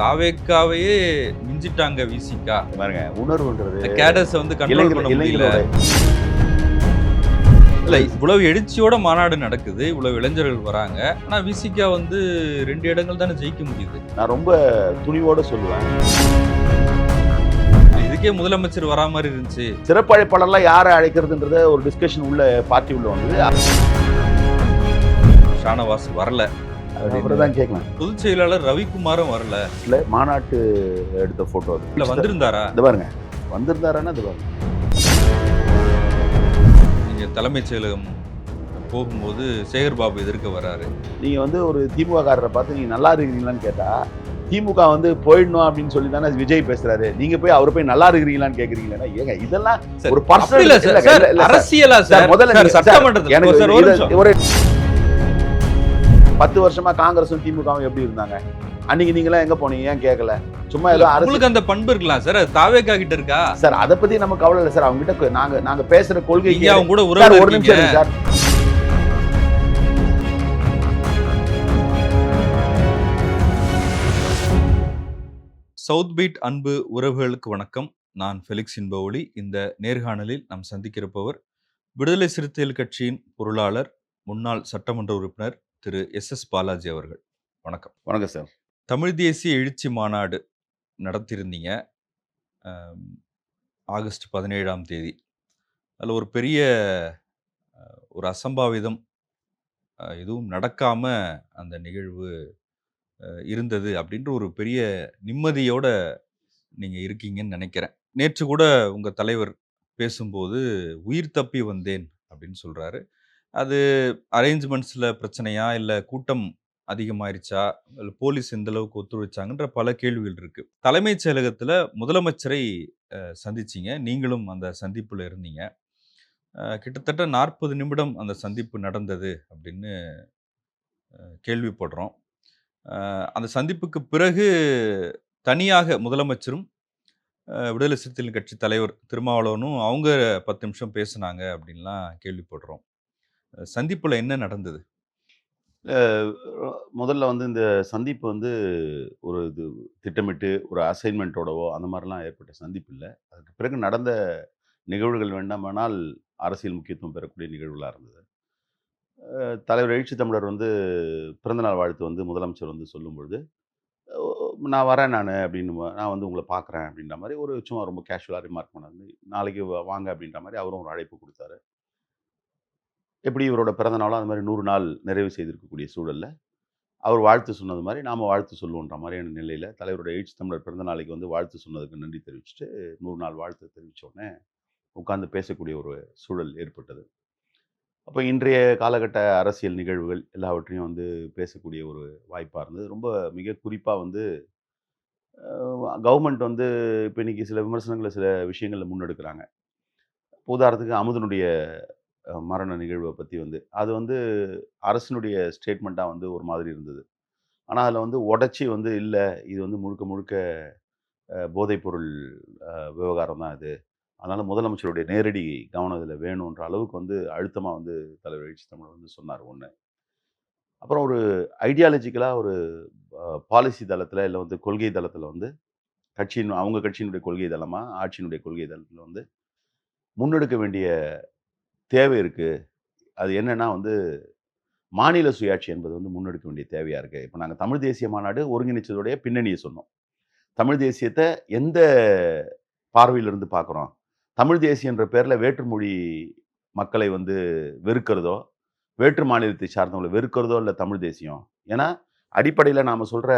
தாவேக்காவையே மிஞ்சிட்டாங்க விசிகா. பாருங்க உணர்வுன்றது கேடர்ஸ வந்து கண்ட்ரோல் பண்ண முடியல. இல்ல இவ்வளவு எழுச்சியோட மாநாடு நடக்குது. இவ்வளவு இளைஞர்கள் வராங்க. ஆனா விசிகா வந்து 2 இடங்கள் தானே ஜெயிக்க முடியுது. நான் ரொம்ப துணிவோட சொல்லுவேன். இதுக்கே முதலமைச்சர் வரா மாதிரி இருந்துச்சு. சிறப்பு அழைப்பாளர்லாம் யாரை அழைக்கிறதுன்றத ஒரு டிஸ்கஷன் உள்ள பார்ட்டி உள்ள வந்தது. ஷானவாஸ் வரல. அவர்தான் கேட்கலாம். பொதுச் செயலாளர் ரவிக்குமாரும் வரல. இல்ல மாநாட்டு எடுத்த போட்டோ அது. இல்ல வந்திருந்தாரா? இது பாருங்க. வந்திருந்தாரான்னா இது பாருங்க. நீங்க தலைமைச் செயலகம் போகும்போது சேகர் பாபு எதிர்க்க வராரு. நீங்க வந்து ஒரு திமுக காரரை பார்த்து நீங்க நல்லா இருக்கிறீங்களான்னு கேட்டா திமுக வந்து போயிடணும் அப்படின்னு சொல்லி தானே விஜய் பேசுறாரு. நீங்க போய் அவரை போய் நல்லா இருக்கிறீங்களான்னு கேக்குறீங்களா? ஏங்க இதெல்லாம் ஒரு பர்சனல் அரசியலா சார். முதல்ல சட்டமன்றத்துல ஒரு 10 வருஷமா காங்கிரஸும் திமுகவும் எப்படி இருந்தாங்க? அன்னைக்கு நீங்க எல்லாம் எங்க போனீங்க? ஏன் கேட்கல? சும்மா ஏதோ உங்களுக்கு அந்த பண்பு இருக்கலாம் சார். தாவேக்கா கிட்ட இருக்கா சார்? அத பத்தி நம்ம கவலை இல்லை சார். அவங்க கிட்ட நாங்க பேசுற கொள்கை அவங்க கூட ஒரு நிமிஷம் சார். சவுத் பீட் அன்பு உறவுகளுக்கு வணக்கம். நான் ஃபெலிக்ஸ் இன்பஒளி. இந்த நேர்காணலில் நாம் சந்திக்கிறப்பவர் விடுதலை சிறுத்தைகள் கட்சியின் பொருளாளர், முன்னாள் சட்டமன்ற உறுப்பினர் திரு எஸ் பாலாஜி அவர்கள். வணக்கம். வணக்கம் சார். தமிழ் தேசிய எழுச்சி மாநாடு நடத்தியிருந்தீங்க ஆகஸ்ட் 17ஆம் தேதி. அதில் ஒரு பெரிய ஒரு அசம்பாவிதம் எதுவும் நடக்காம அந்த நிகழ்வு இருந்தது அப்படின்ற ஒரு பெரிய நிம்மதியோட நீங்க இருக்கீங்கன்னு நினைக்கிறேன். நேற்று கூட உங்க தலைவர் பேசும்போது உயிர் தப்பி வந்தேன் அப்படின்னு சொல்றாரு. அது அரேஞ்ச்மெண்ட்ஸ்ல பிரச்சனையா, இல்ல கூட்டம் அதிகமாயிருச்சா, இல்ல போலீஸ் எந்த அளவுக்கு ஒத்துழைச்சாங்கன்ற பல கேள்விகள் இருக்கு. தலைமைச் செயலகத்துல முதலமைச்சரை சந்திச்சீங்க. நீங்களும் அந்த சந்திப்புல இருந்தீங்க. கிட்டத்தட்ட 40 நிமிடம் அந்த சந்திப்பு நடந்தது அப்படின்னு கேள்விப்படுறோம். அந்த சந்திப்புக்கு பிறகு தனியாக முதலமைச்சரும் விடுதலை சிறுத்தைகள் கட்சி தலைவர் திருமாவளவனும் அவங்க 10 நிமிஷம் பேசினாங்க அப்படின்லாம் கேள்விப்படுறோம். சந்திப்புல என்ன நடந்தது? முதல்ல வந்து இந்த சந்திப்பு வந்து ஒரு இது திட்டமிட்டு ஒரு அசைன்மெண்ட்டோடவோ அந்த மாதிரிலாம் ஏற்பட்ட சந்திப்பு இல்லை. அதுக்கு பிறகு நடந்த நிகழ்வுகள் வேண்டாமானால் அரசியல் முக்கியத்துவம் பெறக்கூடிய நிகழ்வுகளாக இருந்தது. தலைவர் எழுச்சி தமிழர் வந்து பிறந்தநாள் வாழ்த்து வந்து முதலமைச்சர் வந்து சொல்லும்பொழுது, நான் வரேன் அப்படின்னு நான் வந்து உங்களை பார்க்குறேன் அப்படின்ற மாதிரி ஒரு சும்மா ரொம்ப கேஷுவலாக ரிமார்க் பண்ணாரு. நாளைக்கு வாங்க அப்படின்ற மாதிரி அவரும் ஒரு அழைப்பு கொடுத்தாரு. எப்படி இவரோட பிறந்த நாளும் அது மாதிரி 100 நாள் நிறைவு செய்திருக்கக்கூடிய சூழலில் அவர் வாழ்த்து சொன்னது மாதிரி நாம் வாழ்த்து சொல்லுவோன்ற மாதிரியான நிலையில் தலைவரோட எழுச்சி தமிழர் பிறந்த நாளைக்கு வந்து வாழ்த்து சொன்னதுக்கு நன்றி தெரிவிச்சுட்டு 100 நாள் வாழ்த்து தெரிவித்த உடனே உட்கார்ந்து பேசக்கூடிய ஒரு சூழல் ஏற்பட்டது. அப்போ இன்றைய காலகட்ட அரசியல் நிகழ்வுகள் எல்லாவற்றையும் வந்து பேசக்கூடிய ஒரு வாய்ப்பாக இருந்தது. ரொம்ப மிக குறிப்பாக வந்து கவர்மெண்ட் வந்து இப்போ இன்றைக்கி சில விமர்சனங்களை சில விஷயங்களில் முன்னெடுக்கிறாங்க. உதாரணத்துக்கு அமுதனுடைய மரண நிகழ்வை பற்றி வந்து அது வந்து அரசினுடைய ஸ்டேட்மெண்ட்டாக வந்து ஒரு மாதிரி இருந்தது. ஆனால் அதில் வந்து உடச்சி வந்து இல்லை, இது வந்து முழுக்க முழுக்க போதைப்பொருள் விவகாரம் தான் இது, அதனால் முதலமைச்சருடைய நேரடி கவனம் இதில் வேணுன்ற அளவுக்கு வந்து அழுத்தமாக வந்து தலைவர் எழுச்சி தமிழர் வந்து சொன்னார் ஒன்று. அப்புறம் ஒரு ஐடியாலஜிக்கலாக ஒரு பாலிசி தளத்தில் இல்லை வந்து கொள்கை தளத்தில் வந்து அவங்க கட்சியினுடைய கொள்கை தளமாக ஆட்சியினுடைய கொள்கை தளத்தில் வந்து முன்னெடுக்க வேண்டிய தேவை இருக்குது. அது என்னென்னா வந்து மாநில சுயாட்சி என்பது வந்து முன்னெடுக்க வேண்டிய தேவையாக இருக்குது. இப்போ நாங்கள் தமிழ் தேசிய மாநாடு ஒருங்கிணைச்சதுடைய பின்னணியை சொன்னோம். தமிழ் தேசியத்தை எந்த பார்வையிலிருந்து பார்க்குறோம்? தமிழ் தேசியன்ற பேரில் வேற்றுமொழி மக்களை வந்து வெறுக்கிறதோ, வேற்று மாநிலத்தை சார்ந்தவங்களை வெறுக்கிறதோ இல்லை தமிழ் தேசியம். ஏன்னா அடிப்படையில் நாம் சொல்கிற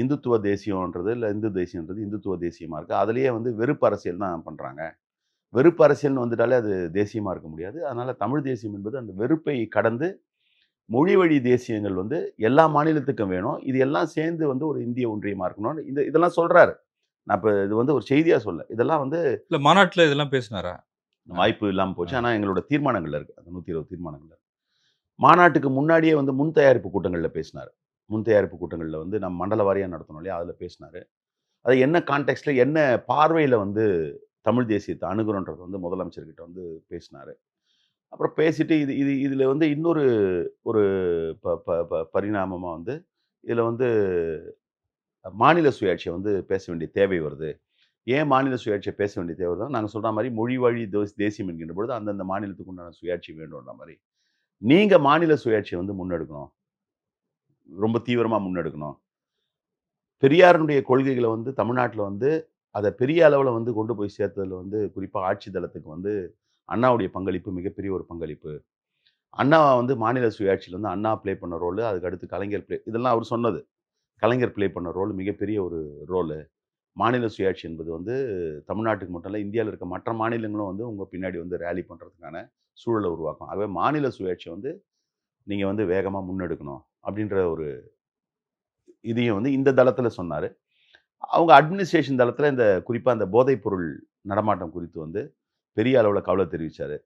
இந்துத்துவ தேசியன்றது இல்லை இந்து தேசியன்றது இந்துத்துவ தேசியமாக இருக்குது. அதுலேயே வந்து வெறுப்பு அரசியல் தான் பண்ணுறாங்க. வெறுப்பு அரசியல்னு வந்துட்டாலே அது தேசியமாக இருக்க முடியாது. அதனால் தமிழ் தேசியம் என்பது அந்த வெறுப்பை கடந்து மொழி வழி தேசியங்கள் வந்து எல்லா மாநிலத்துக்கும் வேணும். இது எல்லாம் சேர்ந்து வந்து ஒரு இந்திய ஒன்றியமாக இருக்கணும். இதெல்லாம் சொல்கிறாரு. நான் இப்போ இது வந்து ஒரு செய்தியாக சொல்ல, இதெல்லாம் வந்து இல்லை மாநாட்டில் இதெல்லாம் பேசினாரா? வாய்ப்பு இல்லாமல் போச்சு. ஆனால் எங்களோட தீர்மானங்கள் இருக்குது. அந்த 120 தீர்மானங்கள் மாநாட்டுக்கு முன்னாடியே வந்து முன் தயாரிப்பு கூட்டங்களில் பேசினார். முன் தயாரிப்பு கூட்டங்களில் வந்து நம்ம மண்டல வாரியாக நடத்தணும் இல்லையா, அதில் பேசினார். அது என்ன கான்டெக்ஸ்டில் என்ன பார்வையில் வந்து தமிழ் தேசியத்தை அணுகுறோன்றது வந்து முதலமைச்சர்கிட்ட வந்து பேசினார். அப்புறம் பேசிட்டு இதில் வந்து இன்னொரு ஒரு பரிணாமமாக வந்து இதில் வந்து மாநில சுயாட்சியை வந்து பேச வேண்டிய தேவை வருது. ஏன் மாநில சுயாட்சியை பேச வேண்டிய தேவை வருதுன்னா, நாங்க சொல்ற மாரி மொழி வழி தேசியம் என்கின்ற பொழுது அந்தந்த மாநிலத்துக்கு உண்டான சுயாட்சி வேண்டும்ன்ற மாரி. நீங்க மாநில சுயாட்சிய வந்து முன்னெடுக்கணும். ரொம்ப தீவிரமா முன்னெடுக்கணும். பெரியாரினுடைய கொள்கைகள வந்து தமிழ்நாட்டுல வந்து அத பெரிய அளவுல வந்து கொண்டு போய் சேர்த்ததுல வந்து குறிப்பா ஆட்சி தளத்துக்கு வந்து அண்ணாவுடைய பங்களிப்பு மிகப்பெரிய ஒரு பங்களிப்பு. அண்ணா வந்து மாநில சுயாட்சியில வந்து அண்ணா ப்ளே பண்ண ரோலு, அதுக்கு அடுத்து கலைஞர் இதெல்லாம் அவர் சொன்னது. கலைஞர் ப்ளே பண்ண ரோல் மிகப்பெரிய ஒரு ரோலு. மாநில சுயாட்சி என்பது வந்து தமிழ்நாட்டுக்கு மட்டும் இல்ல, இந்தியால இருக்க மற்ற மாநிலங்களும் வந்து உங்க பின்னாடி வந்து ராலி பண்றதுக்கான சூழல உருவாக்கும். ஆகவே மாநில சுயாட்சிய வந்து நீங்க வந்து வேகமா முன்னெடுக்கணும். அப்படின்ற ஒரு இதையும் வந்து இந்த தளத்தில சொன்னாரு. அவங்க அட்மினிஸ்ட்ரேஷன் தளத்தில இந்த குறிப்பா இந்த போதைப் பொருள் நடமாட்டம் குறித்து வந்து பெரிய அளவுல கவலை தெரிவிச்சாரு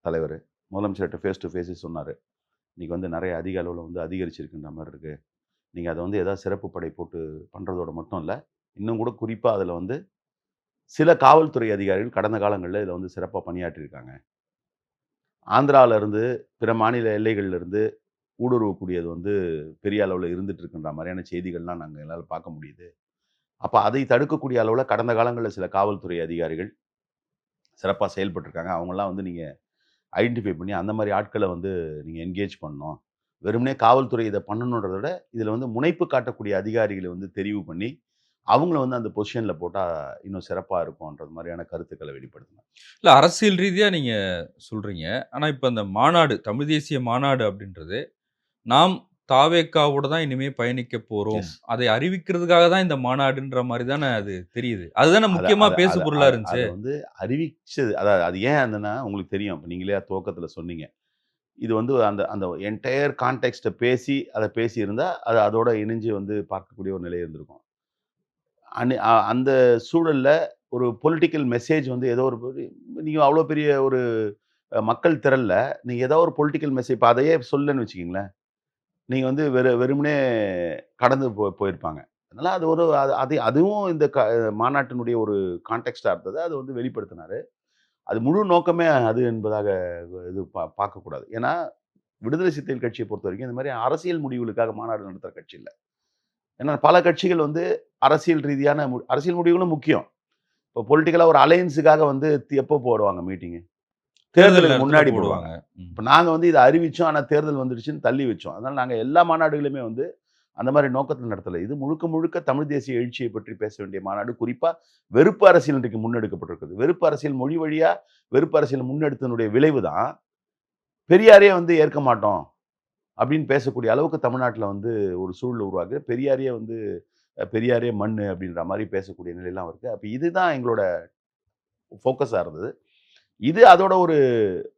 தலைவரு. முதலமைச்சர்ட்ட ஃபேஸ் டூ ஃபேஸே சொன்னாரு. இன்னைக்கு வந்து நெறைய அதிக அளவுல வந்து அதிகரிச்சிருக்குன்ற மாரி இருக்கு. நீங்க அத வந்து ஏதாவது சிறப்பு படை போட்டு பண்றதோட மட்டும் இல்ல, இன்னும் கூட குறிப்பா அதுல வந்து சில காவல்துறை அதிகாரிகள் கடந்த காலங்கள்ல இதில வந்து சிறப்பா பணியாற்றியிருக்காங்க. ஆந்திரால இருந்து, பிற மாநில எல்லைகள்ல இருந்து ஊடுருவக்கூடியது வந்து பெரிய அளவுல இருந்துட்டு இருக்குன்ற மாரியான செய்திகள்லாம் நாங்க எங்களால பார்க்க முடியுது. அப்ப அதை தடுக்கக்கூடிய அளவுல கடந்த காலங்கள்ல சில காவல்துறை அதிகாரிகள் சிறப்பா செயல்பட்டுருக்காங்க. அவங்கலாம் வந்து நீங்க ஐடென்டிஃபை பண்ணி அந்த மாரி ஆட்கள வந்து நீங்க என்கேஜ் பண்ணணும். வெறுமனே காவல்துறை இத பண்ணணுன்றத விட, இதில வந்து முனைப்பு காட்டக்கூடிய அதிகாரிகள வந்து தெரிவு பண்ணி, அவங்கள வந்து அந்த பொசிஷன்ல போட்டா இன்னும் சிறப்பா இருக்கும்ன்றது மாரியான கருத்துக்கள வெளிப்படுத்தினார். இல்ல அரசியல் ரீதியா நீங்க சொல்றீங்க. ஆனா இப்ப அந்த மாநாடு, தமிழ் தேசிய மாநாடு அப்படின்றது, நாம் தாவேக்காவோட தான் இனிமே பயணிக்க போறோம். எஸ். அதை அறிவிக்கிறதுக்காக தான் இந்த மாநாடுன்ற மாரி தானே அது தெரியுது. அதுதானே அத முக்கியமா அத பேசு அத பொருளா அத அத இருந்துச்சு. வந்து அறிவிச்சது அது ஏன் அந்தன்னா உங்களுக்கு தெரியும். இப்ப நீங்களே துவக்கத்தில சொன்னீங்க. இது வந்து அந்த அந்த என்டயர் கான்டெக்ஸ்ட்ட பேசி, அத பேசியிருந்தா, அது அதோட இணைஞ்சு வந்து பார்க்கக்கூடிய ஒரு நிலை இருந்திருக்கும். அந்த சூழல்ல ஒரு பொலிட்டிக்கல் மெசேஜ் வந்து ஏதோ ஒரு நீங்க அவ்வளோ பெரிய ஒரு மக்கள் திரள்ல, நீங்க ஏதோ ஒரு பொலிட்டிக்கல் மெசேஜ் இப்ப அதையே சொல்லன்னு வச்சுக்கங்களேன். நீங்க வந்து வெறுமனே கடந்து போயிருப்பாங்க. அதனால அது ஒரு அதுவும் இந்த மாநாட்டினுடைய ஒரு கான்டெக்ஸ்ட்டா இருந்தது. அது வந்து வெளிப்படுத்தினாரு. அது முழு நோக்கமே அது என்பதாக இது பார்க்கக்கூடாது. ஏன்னா, விடுதலை சிறுத்தைகள் கட்சிய பொறுத்தவரைக்கும் இந்த மாரி அரசியல் முடிவுகளுக்காக மாநாடு நடத்துற கட்சி இல்ல. ஏன்னா பல கட்சிகள் வந்து அரசியல் ரீதியான அரசியல் முடிவுகளும் முக்கியம். இப்போ பொலிட்டிக்கலா ஒரு அலையன்ஸுக்காக வந்து எப்போ போடுவாங்க மீட்டிங்கு? தேர்தல் தேர்தலுக்கு நேரத்துல முன்னாடி போடுவாங்க. போடுவாங்க. ம். இப்ப நாங்க வந்து இத அறிவிச்சோம். ஆனா தேர்தல் வந்துடுச்சுன்னு தள்ளி வச்சோம். அதனால நாங்க எல்லா மாநாடுகளுமே வந்து அந்த மாரி நோக்கத்துல நடத்தல. இது முழுக்க முழுக்க தமிழ் தேசிய எழுச்சியை பற்றி பேச வேண்டிய மாநாடு. குறிப்பா வெறுப்பு அரசியல் இன்றைக்கு முன்னெடுக்கப்பட்டிருக்குது. வெறுப்பு அரசியல் மொழி வழியா வெறுப்பு அரசியல் முன்னெடுத்ததனுடைய விளைவு தான், பெரியாரையே வந்து ஏற்க மாட்டோம் அப்படின்னு பேசக்கூடிய அளவுக்கு தமிழ்நாட்டுல வந்து ஒரு சூழல் உருவாகுது. பெரியாரையே வந்து பெரியாரே மண்ணு அப்படின்ற மாரி பேசக்கூடிய நிலைலாம் இருக்கு. அப்ப இதுதான் எங்களோட ஃபோக்கஸா இருந்தது. இது அதோட ஒரு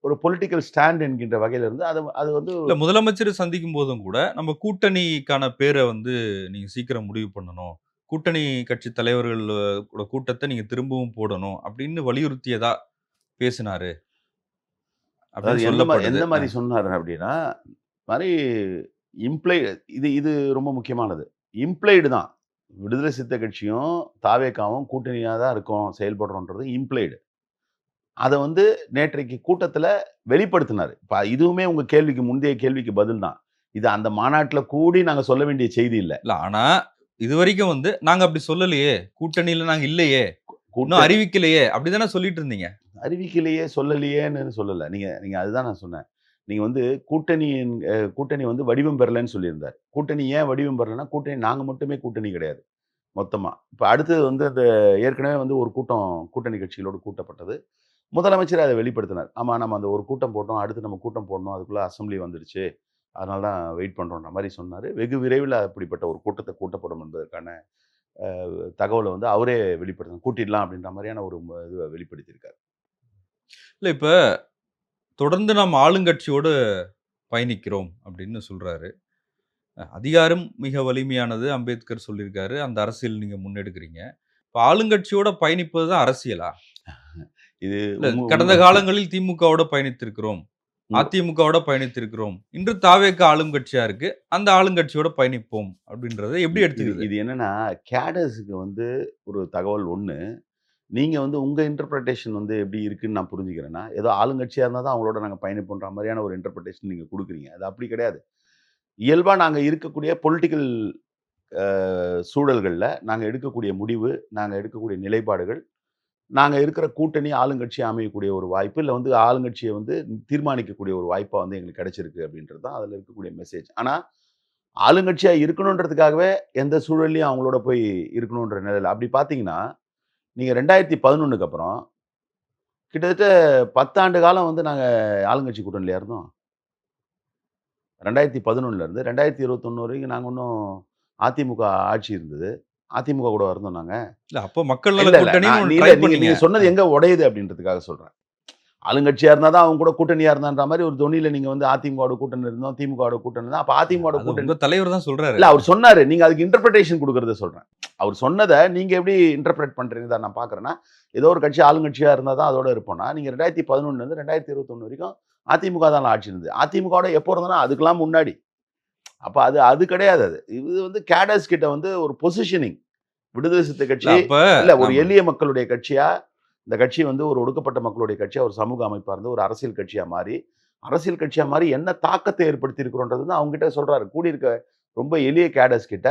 ஒரு பொலிட்டிக்கல் ஸ்டாண்ட் என்கின்ற வகையில இருந்து அது அது வந்து இல்ல முதலமைச்சர் சந்திக்கும் போதும் கூட, நம்ம கூட்டணிக்கான பேர வந்து நீங்க சீக்கிரம் முடிவு பண்ணணும். கூட்டணி கட்சி தலைவர்கள் கூட கூட்டத்த நீங்க திரும்பவும் போடணும். அப்படின்னு வலியுறுத்தியதா பேசினாரு. அதாவது அப்படின்னு சொல்லப்படுது. எந்த மாரி சொன்னாரு அப்படின்னா, மாரி இம்ப்ளை இது இது ரொம்ப முக்கியமானது. இம்ப்ளைடு தான். விடுதலை சிறுத்தை கட்சியும், தாவேகாவும் கூட்டணியா தான் இருக்கோம், செயல்படுறோம்ன்றது இம்ப்ளைடு. அத வந்து நேற்றைக்கு கூட்டத்தில வெளிப்படுத்தினாரு. இப்ப இதுவுமே உங்க கேள்விக்கு முந்தைய கேள்விக்கு பதில் தான். இது அந்த மாநாட்ல கூடி நாங்க சொல்ல வேண்டிய செய்தி இல்ல. இல்ல ஆனா, இதுவரைக்கும் வந்து நாங்க அப்படி சொல்லலையே. கூட்டணியில நாங்க இல்லையே. இன்னும் கூட்ட அறிவிக்கலையே. அப்படித்தானே சொல்லிட்டு இருந்தீங்க. அறிவிக்கலையே, சொல்லலையேன்னு சொல்லல. நீங்க நீங்க அதுதான் நான் சொன்னேன். நீங்க வந்து கூட்டணி வந்து வடிவம் பெறலன்னு சொல்லியிருந்தார். கூட்டணி ஏன் வடிவம் பெறலன்னா, கூட்டணி நாங்க மட்டுமே கூட்டணி கிடையாது. மொத்தமா. இப்ப அடுத்தது வந்து அந்த ஏற்கனவே வந்து ஒரு கூட்டம் கூட்டணி கட்சிகளோடு கூட்டப்பட்டது. முதலமைச்சரே அத வெளிப்படுத்தினார். ஆமா நம்ம அந்த ஒரு கூட்டம் போட்டோம். அடுத்து நம்ம கூட்டம் போடணும். அதுக்குள்ள அசெம்பிளி வந்துருச்சு. அதனால தான் வெயிட் பண்றோம்ன்ற மாரி சொன்னாரு. வெகு விரைவில அப்படிப்பட்ட ஒரு கூட்டத்த கூட்டப்படும் என்பதற்கான தகவல வந்து அவரே வெளிப்படுத்தினார். கூட்டிடலாம் அப்படின்ற மாரியான ஒரு இதுவ வெளிப்படுத்தியிருக்காரு. இல்ல இப்ப தொடர்ந்து நாம் ஆளுங்கட்சியோடு பயணிக்கிறோம் அப்படின்னு சொல்றாரு. அதிகாரம் மிக வலிமையானது அம்பேத்கர் சொல்லியிருக்காரு. அந்த அரசியல் நீங்க முன்னெடுக்கிறீங்க. இப்ப ஆளுங்கட்சியோட பயணிப்பது தான் அரசியலா? இது இல்ல கடந்த காலங்களில் திமுகவோட பயணித்திருக்கிறோம். உண்ம அதிமுகவோட பயணித்திருக்கிறோம். இன்று தாவேக ஆளும் கட்சியா இருக்கு. அந்த ஆளுங்கட்சியோட பயணிப்போம் அப்படின்றத எப்படி இது எடுத்துக்கிறது? இது என்னன்னா, கேடர்ஸ்க்கு வந்து ஒரு தகவல் ஒண்ணு. நீங்க வந்து உங்க இன்டர்பிரடேஷன் வந்து எப்படி இருக்குன்னு நான் புரிஞ்சுக்கிறேன்னா, ஏதோ ஆளுங்கட்சியா இருந்தா தான் அவங்களோட நாங்க பயணிப்போன்ற மாரியான ஒரு இன்டர்பிரடேஷன் நீங்க குடுக்குறீங்க. அது அப்படி கிடையாது. இயல்பா நாங்க இருக்கக்கூடிய பொலிட்டிக்கல் சூழல்கள்ல நாங்க எடுக்கக்கூடிய முடிவு, நாங்க எடுக்கக்கூடிய நிலைப்பாடுகள், நாங்க இருக்கிற கூட்டணி ஆளுங்கட்சியா அமையக்கூடிய ஒரு வாய்ப்பு, இல்ல வந்து ஆளுங்கட்சிய வந்து தீர்மானிக்கக்கூடிய ஒரு வாய்ப்பா வந்து எங்களுக்கு கிடைச்சிருக்கு அப்படின்றது தான் அதுல இருக்கக்கூடிய மெசேஜ். ஆனா, ஆளுங்கட்சியா இருக்கணுன்றதுக்காகவே எந்த சூழல்லயும் அவங்களோட போய் இருக்கணுன்ற நிலையில அப்படி பார்த்தீங்கன்னா, நீங்க 2011க்கு அப்புறம் கிட்டத்தட்ட 10 ஆண்டு காலம் வந்து நாங்க ஆளுங்கட்சி கூட்டணியிலயா இருந்தோம். 2011ல இருந்து 2021 வரைக்கும் நாங்க இன்னும் அதிமுக ஆட்சி இருந்தது. அதிமுக கூட இருந்தோம் நாங்க. இல்ல அப்போ மக்கள் நல இல்ல. கூட்டணின்னு ஒண்ணு ட்ரை இல்ல நீங்க பண்ணீங்க. நீங்க சொன்னது எங்க உடையுது அப்படின்றதுக்காக சொல்றேன். ஆளுங்கட்சியா இருந்தா தான் அவங்க கூட கூட்டணியா இருந்தான்ற மாரி ஒரு தொனியில நீங்க வந்து அதிமுகவோட கூட்டணி இருந்தோம், திமுகவோட கூட்டணி இருந்தோம். அப்ப அதிமுகவோட அது கூட்டணி உங்க தலைவர் தான் சொல்றாரு. இல்ல அவர் சொன்னாரு. நீங்க அதுக்கு இன்டர்பிரேஷன் குடுக்குறத சொல்றேன். அவர் சொன்னத நீங்க எப்படி இன்டர்பிரேட் பண்றீங்கன்னு தான் நான் பார்க்குறேன்னா, ஏதோ ஒரு கட்சி ஆளுங்கட்சியா இருந்தா தான் அதோட இருப்போம்னா, நீங்க 2011 இருந்து 2021 வரைக்கும் அதிமுக தான் ஆட்சி இருந்தது. அதிமுகவோட எப்போ இருந்தோம்னா, அதுக்கெல்லாம் முன்னாடி. அப்ப அது அது கிடையாது அது. இது வந்து கேடர்ஸ் கிட்ட வந்து ஒரு பொசிஷனிங். விடுதலை சிறுத்தை இல்ல கட்சி அப்ப இல்ல ஒரு ஆமா. எளிய மக்களுடைய கட்சியா, இந்த கட்சி வந்து ஒரு ஒடுக்கப்பட்ட மக்களுடைய கட்சியா, ஒரு சமூக அமைப்பா இருந்து ஒரு அரசியல் கட்சியா மாறி என்ன தாக்கத்தை ஏற்படுத்தி இருக்கிறோன்றது வந்து அவங்க கிட்ட சொல்றாரு. கூடியிருக்க ரொம்ப எளிய கேடர்ஸ் கிட்ட,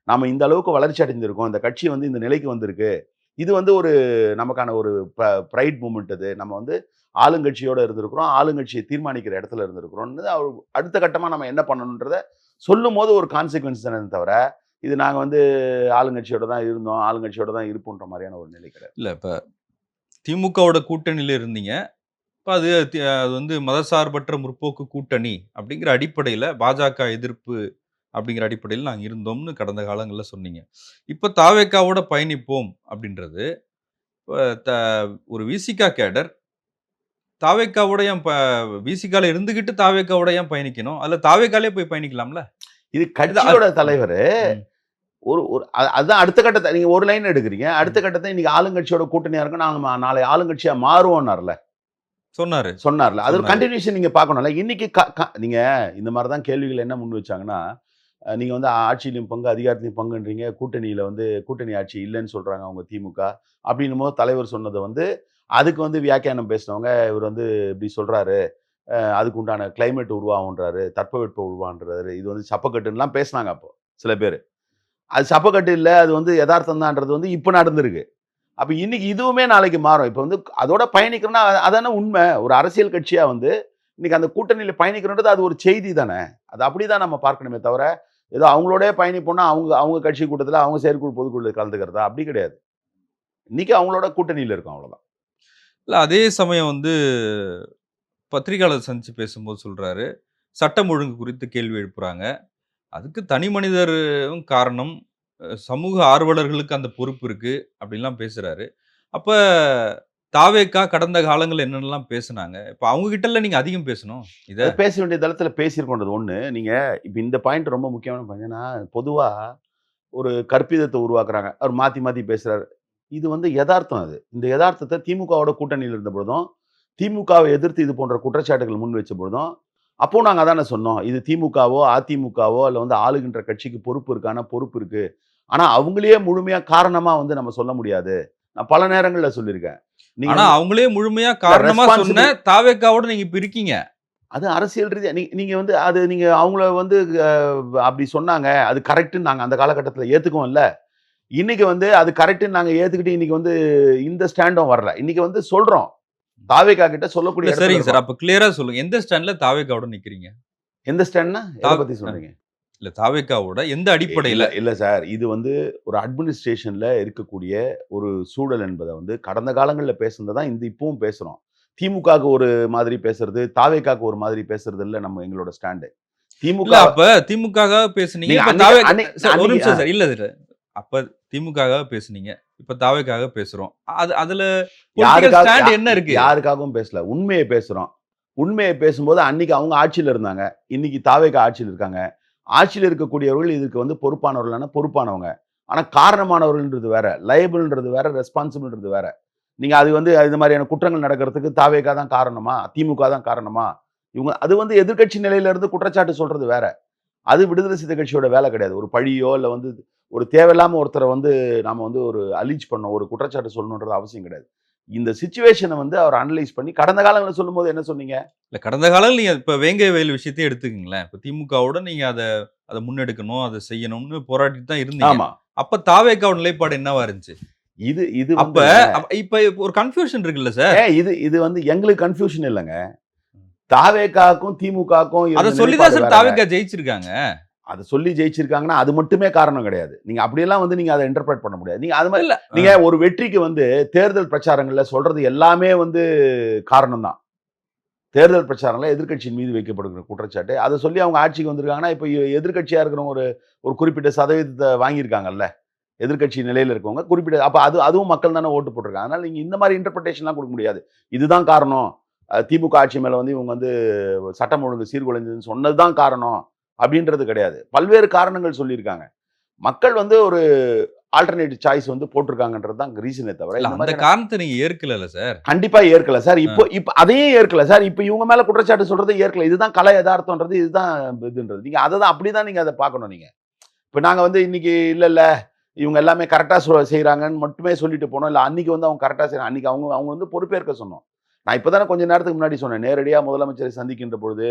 நாம இந்த அளவுக்கு வளர்ச்சி அடைந்திருக்கோம். இந்த கட்சி வந்து இந்த நிலைக்கு வந்திருக்கு. இது வந்து ஒரு நமக்கான ஒரு பிரைட் மூவ்மெண்ட் இது. நம்ம வந்து ஆளுங்கட்சியோட இருந்திருக்கிறோம். ஆளுங்கட்சியை தீர்மானிக்கிற இடத்துல இருந்திருக்கிறோம்னு அவர் அடுத்த கட்டமா நம்ம என்ன பண்ணணுன்றத சொல்லும்போது ஒரு கான்சிக்வென்ஸ் தானே தவிர, இது நாங்க வந்து ஆளுங்கட்சியோட தான் இருந்தோம். ஆளுங்கட்சியோட தான் இருப்போன்ற மாரியான ஒரு நிலை கிடையாது. இல்ல இப்ப திமுகவோட கூட்டணியில இருந்தீங்க. இப்ப அது வந்து மதசார்பற்ற முற்போக்கு கூட்டணி அப்படிங்கிற அடிப்படையில பாஜக எதிர்ப்பு அப்படிங்கிற அடிப்படையில் நாங்க இருந்தோம்னு கடந்த காலங்கள்ல சொன்னீங்க. இப்ப தாவேகாவோட பயணிப்போம் அப்படின்றது, இப்ப ஒரு விசிக கேடர் தாவேகாவோட ஏன் விசிகால இருந்துகிட்டு தாவேகாவோட ஏன் பயணிக்கணும்? அதுல தாவேகாலே போய் பயணிக்கலாம்ல? இது இது அது கட்சியோட ம், தலைவரு ம். ஒரு ஒரு அதுதான் அடுத்த கட்டத்த நீங்க ஒரு லைன் எடுக்குறீங்க. அடுத்த கட்டத்த இன்னைக்கு ஆளுங்கட்சியோட கூட்டணியா இருக்கோம். நாங்க நாளை ஆளுங்கட்சியா மாறுவோம்னார்ல. சொன்னாரு, சொன்னார்ல. அது ஒரு சொன்னாரு. கன்டினியூஷன் நீங்க பார்க்கணும்ல. இன்னைக்கு க க நீங்க இந்த மாரி தான் கேள்விகள் என்ன முன் வச்சாங்கன்னா, நீங்க வந்து ஆட்சியிலும் பங்கு, அதிகாரத்திலும் பங்குன்றீங்க. கூட்டணியில வந்து கூட்டணி ஆட்சி இல்லன்னு சொல்றாங்க அவங்க திமுக. அப்படின்னும்போது தலைவர் சொன்னத வந்து, அதுக்கு வந்து வியாக்கியானம் பேசினவங்க, இவர் வந்து இப்படி சொல்றாரு. அதுக்கு உண்டான கிளைமேட் உருவாகுன்றாரு. தட்பவெட்ப உருவாகுன்றாரு. இது வந்து சப்பக்கட்டுன்னுலாம் பேசினாங்க அப்போ, சில பேரு. அது சப்பக்கட்டு இல்ல. அது வந்து எதார்த்தம் தான்ன்றது வந்து இப்ப நடந்திருக்கு. அப்ப இன்னைக்கு இதுவுமே நாளைக்கு மாறும். இப்ப வந்து அதோட பயணிக்கிறோம்னா, அதானே உண்மை. ஒரு அரசியல் கட்சியா வந்து, இன்னைக்கு அந்த கூட்டணியில பயணிக்கிறோன்றது அது ஒரு செய்தி தானே. அது அப்படிதான் நம்ம பார்க்கணுமே தவிர, ஏதோ அவங்களோடயே பயணிப்போம்னா, அவங்க அவங்க கட்சி கூட்டத்தில, அவங்க செயற்குழு பொதுக்குழுல கலந்துக்கிறதா? அப்படி கிடையாது. இன்னைக்கு அவங்களோட கூட்டணியில இருக்கோம் அவ்வளோதான். இல்ல அதே சமயம் வந்து பத்திரிகையாளர் சந்திச்சு பேசும்போது சொல்றாரு, சட்டம் ஒழுங்கு குறித்து கேள்வி எழுப்புறாங்க. அதுக்கு தனி மனிதரும் காரணம். சமூக ஆர்வலர்களுக்கு அந்த பொறுப்பு இருக்கு. அப்படின்லாம் பேசுறாரு. அப்ப தாவேகா கடந்த காலங்கள்ல என்னென்னலாம் பேசுனாங்க? இப்ப அவங்க கிட்டல்ல நீங்க அதிகம் பேசணும். இத. அது பேச வேண்டிய தளத்தில பேசியிருக்கோன்றது ஒண்ணு. நீங்க இப்ப இந்த பாயிண்ட் ரொம்ப முக்கியமான பாயிண்ட். ஏன்னா, பொதுவா ஒரு கற்பிதத்த உருவாக்குறாங்க. அவர் மாத்தி மாத்தி பேசுறாரு. இது வந்து எதார்த்தம் அது. இந்த எதார்த்தத்த திமுகவோட கூட்டணியில இருந்த பொழுதும், திமுகவ எதிர்த்து இது போன்ற குற்றச்சாட்டுகள் முன் வச்ச பொழுதும், அப்பவும் நாங்க அதானே சொன்னோம். இது திமுகவோ, அதிமுகவோ இல்ல வந்து ஆளுகின்ற கட்சிக்கு பொறுப்பு இருக்கான்னா, பொறுப்பு இருக்கு. ஆனா, அவங்களையே முழுமையா காரணமா வந்து நம்ம சொல்ல முடியாது. நான் பல நேரங்கள்ல சொல்லியிருக்கேன். நீங்க ஆனா வந்து அவங்களே முழுமையா இல்ல காரணமா சொன்ன ரெஸ்பான்சிபிள் தாவேகாவோட நீங்க இப்ப இருக்கீங்க. அது அரசியல் ரீதியா நீங்க வந்து அது நீங்க அவங்கள வந்து அ அப்படி சொன்னாங்க. அது கரெக்ட்ன்னு நாங்க அந்த காலகட்டத்தில ஏத்துக்குவோம்ல. இன்னைக்கு வந்து அது கரெக்ட்ன்னு நாங்க ஏத்துக்கிட்டு இன்னைக்கு வந்து இந்த ஸ்டாண்டும் வரல. இன்னைக்கு வந்து சொல்றோம். தாவேகா கிட்ட இல்ல சொல்லக்கூடிய இடத்துல சரிங்க சார். இருக்கோம். அப்ப கிளியரா சொல்லுங்க. எந்த ஸ்டாண்ட்ல தாவேகாவோட நிக்கிறீங்க? எந்த ஸ்டாண்ட்னா? எத தாவ் பத்தி அ சொல்றீங்க? இல்ல தாவேகாவோட எந்த அடிப்படையில? இல்ல இல்ல சார். இது வந்து ஒரு அட்மினிஸ்ட்ரேஷன்ல இருக்கக்கூடிய ஒரு சூழல் என்பத வந்து கடந்த காலங்கள்ல பேசுனத தான் இப்பவும் பேசுறோம். திமுகவுக்கு ஒரு மாதிரி பேசுறது, தாவேகாக்கு ஒரு மாதிரி பேசுறது இல்ல நம்ம எங்களோட ஸ்டாண்டு. திமுக இல்ல அப்ப திமுககாக பேசுனீங்க. நீங்க இப்ப அன்னைக்கு தாவேகா சார் ஒரு அன்னைக்கு நிமிஷம் சார். இல்ல இல்ல. அப்ப திமுககாக பேசுனீங்க. இப்ப தாவேகாக பேசுறோம். அதுல பொலிட்டிக்கல் யாருக்காக ஸ்டாண்ட் என்ன இருக்கு? யாருக்காகவும் பேசல. உண்மைய பேசுறோம். உண்மைய பேசும்போது அன்னைக்கு அவங்க ஆட்சியில இருந்தாங்க. இன்னைக்கு தாவேகா ஆட்சியில இருக்காங்க. ஆட்சியில இருக்கக்கூடியவர்கள் இதுக்கு வந்து பொறுப்பானவர்கள்னா பொறுப்பானவங்க. ஆனா காரணமானவர்கள்ன்றது வேற. லயபிள்ன்றது வேற, ரெஸ்பான்சிபிள்ன்றது வேற. நீங்க அது வந்து இது மாதிரியான குற்றங்கள் நடக்கிறதுக்கு தாவேகா தான் காரணமா? திமுக தான் காரணமா? இவங்க அது வந்து எதிர்க்கட்சி நிலையில இருந்து குற்றச்சாட்டு சொல்றது வேற. அது விடுதலை சிறுத்தை கட்சியோட வேலை கிடையாது. ஒரு பழியோ, இல்ல வந்து ஒரு தேவையில்லாம ஒருத்தர வந்து நாம வந்து ஒரு அலீச் பண்ணணும், ஒரு குற்றச்சாட்டு சொல்லணும்ன்றது அவசியம் கிடையாது. இந்த சிச்சுவேஷனை வந்து அவர் அனலைஸ் பண்ணி கடந்த காலங்களில் சொல்லும்போது என்ன சொன்னீங்க? இல்ல கடந்த காலம் நீங்க இப்ப வேங்கை வயல் விஷயத்தையே எடுத்துக்கங்களேன். இப்ப திமுகவோட நீங்க அத முன்னெடுக்கணும், அத செய்யணும்னு போராடிட்டு தான் இருந்தீங்க. ஆமா. அப்ப தாவேக்காவோட நிலைப்பாடு என்னவா இருந்துச்சு? இது இது அப்ப வந்துங்க இப்ப ஒரு கன்ஃப்யூஷன் இருக்குல்ல சார். இது இது வந்து எங்களுக்கு கன்ஃபியூஷன் இல்லைங்க. தாவேக்காக்கும் திமுகக்கும் அத இருந்த சொல்லி தான் நிலைப்பாடு சார் வேறங்க. தாவேக்கா ஜெயிச்சிருக்காங்க. அத சொல்லி ஜெயிச்சிருக்காங்கன்னா, அது மட்டுமே காரணம் கிடையாது. நீங்க அப்படியெல்லாம் வந்து நீங்க அத இன்டர்பிரட் பண்ண முடியாது. நீங்க அது மாரி இல்ல. நீங்க ஒரு வெற்றிக்கு வந்து தேர்தல் பிரச்சாரங்கள்ல சொல்றது எல்லாமே வந்து காரணம் தான். தேர்தல் பிரச்சாரங்கள்ல எதிர்க்கட்சியின் மீது வைக்கப்படுகிற குற்றச்சாட்டு. அத சொல்லி அவங்க ஆட்சிக்கு வந்திருக்காங்கன்னா, இப்ப எதிர்க்கட்சியா இருக்கிறவங்க ஒரு ஒரு குறிப்பிட்ட சதவீதத்த வாங்கியிருக்காங்கல்ல. எதிர்க்கட்சி நிலையில இருக்கவங்க குறிப்பிட்ட அப்ப அதுவும் மக்கள் தானே ஓட்டு போட்டிருக்காங்க. அதனால நீங்க இந்த மாரி இன்டர்பிரேஷன்லாம் குடுக்க முடியாது. இதுதான் காரணம். திமுக ஆட்சி மேல வந்து இவங்க வந்து சட்டம் ஒழுங்கு சீர்குலைந்ததுன்னு சொன்னது தான் காரணம். அப்படின்றது கிடையாது. பல்வேறு காரணங்கள் சொல்லியிருக்காங்க. மக்கள் வந்து ஒரு ஆல்டர்னேட்டிவ் சாய்ஸ் வந்து போட்டிருக்காங்கன்றது தான் ரீசனே தவிர, இல்ல இந்த அந்த மாதிரியான காரணத்த நீங்க ஏற்கலல்ல சார். கண்டிப்பா ஏற்கல சார். அ. இப்ப அதையும் ஏற்கல சார். இப்ப இவங்க மேல குற்றச்சாட்டு சொல்றத ஏற்கல. இதுதான் கலை எதார்த்தம்ன்றது, இதுதான் இதுன்றது. நீங்க அததான் அப்படிதான் நீங்க அத பார்க்கணும் நீங்க. இப்ப நாங்க வந்து இன்னைக்கு இல்ல, இவங்க எல்லாமே கரெக்ட்டா செய்றாங்கன்னு மட்டுமே சொல்லிட்டு போனோம். இல்ல அன்னைக்கு வந்து அவங்க கரெக்ட்டா செய்றாங்க. அன்னைக்கு அவங்க அவங்க வந்து பொறுப்பேற்க சொன்னோம். நான் இப்ப தானே கொஞ்ச நேரத்துக்கு முன்னாடி சொன்னேன். நேரடியா முதலமைச்சரை சந்திக்கின்ற பொழுது,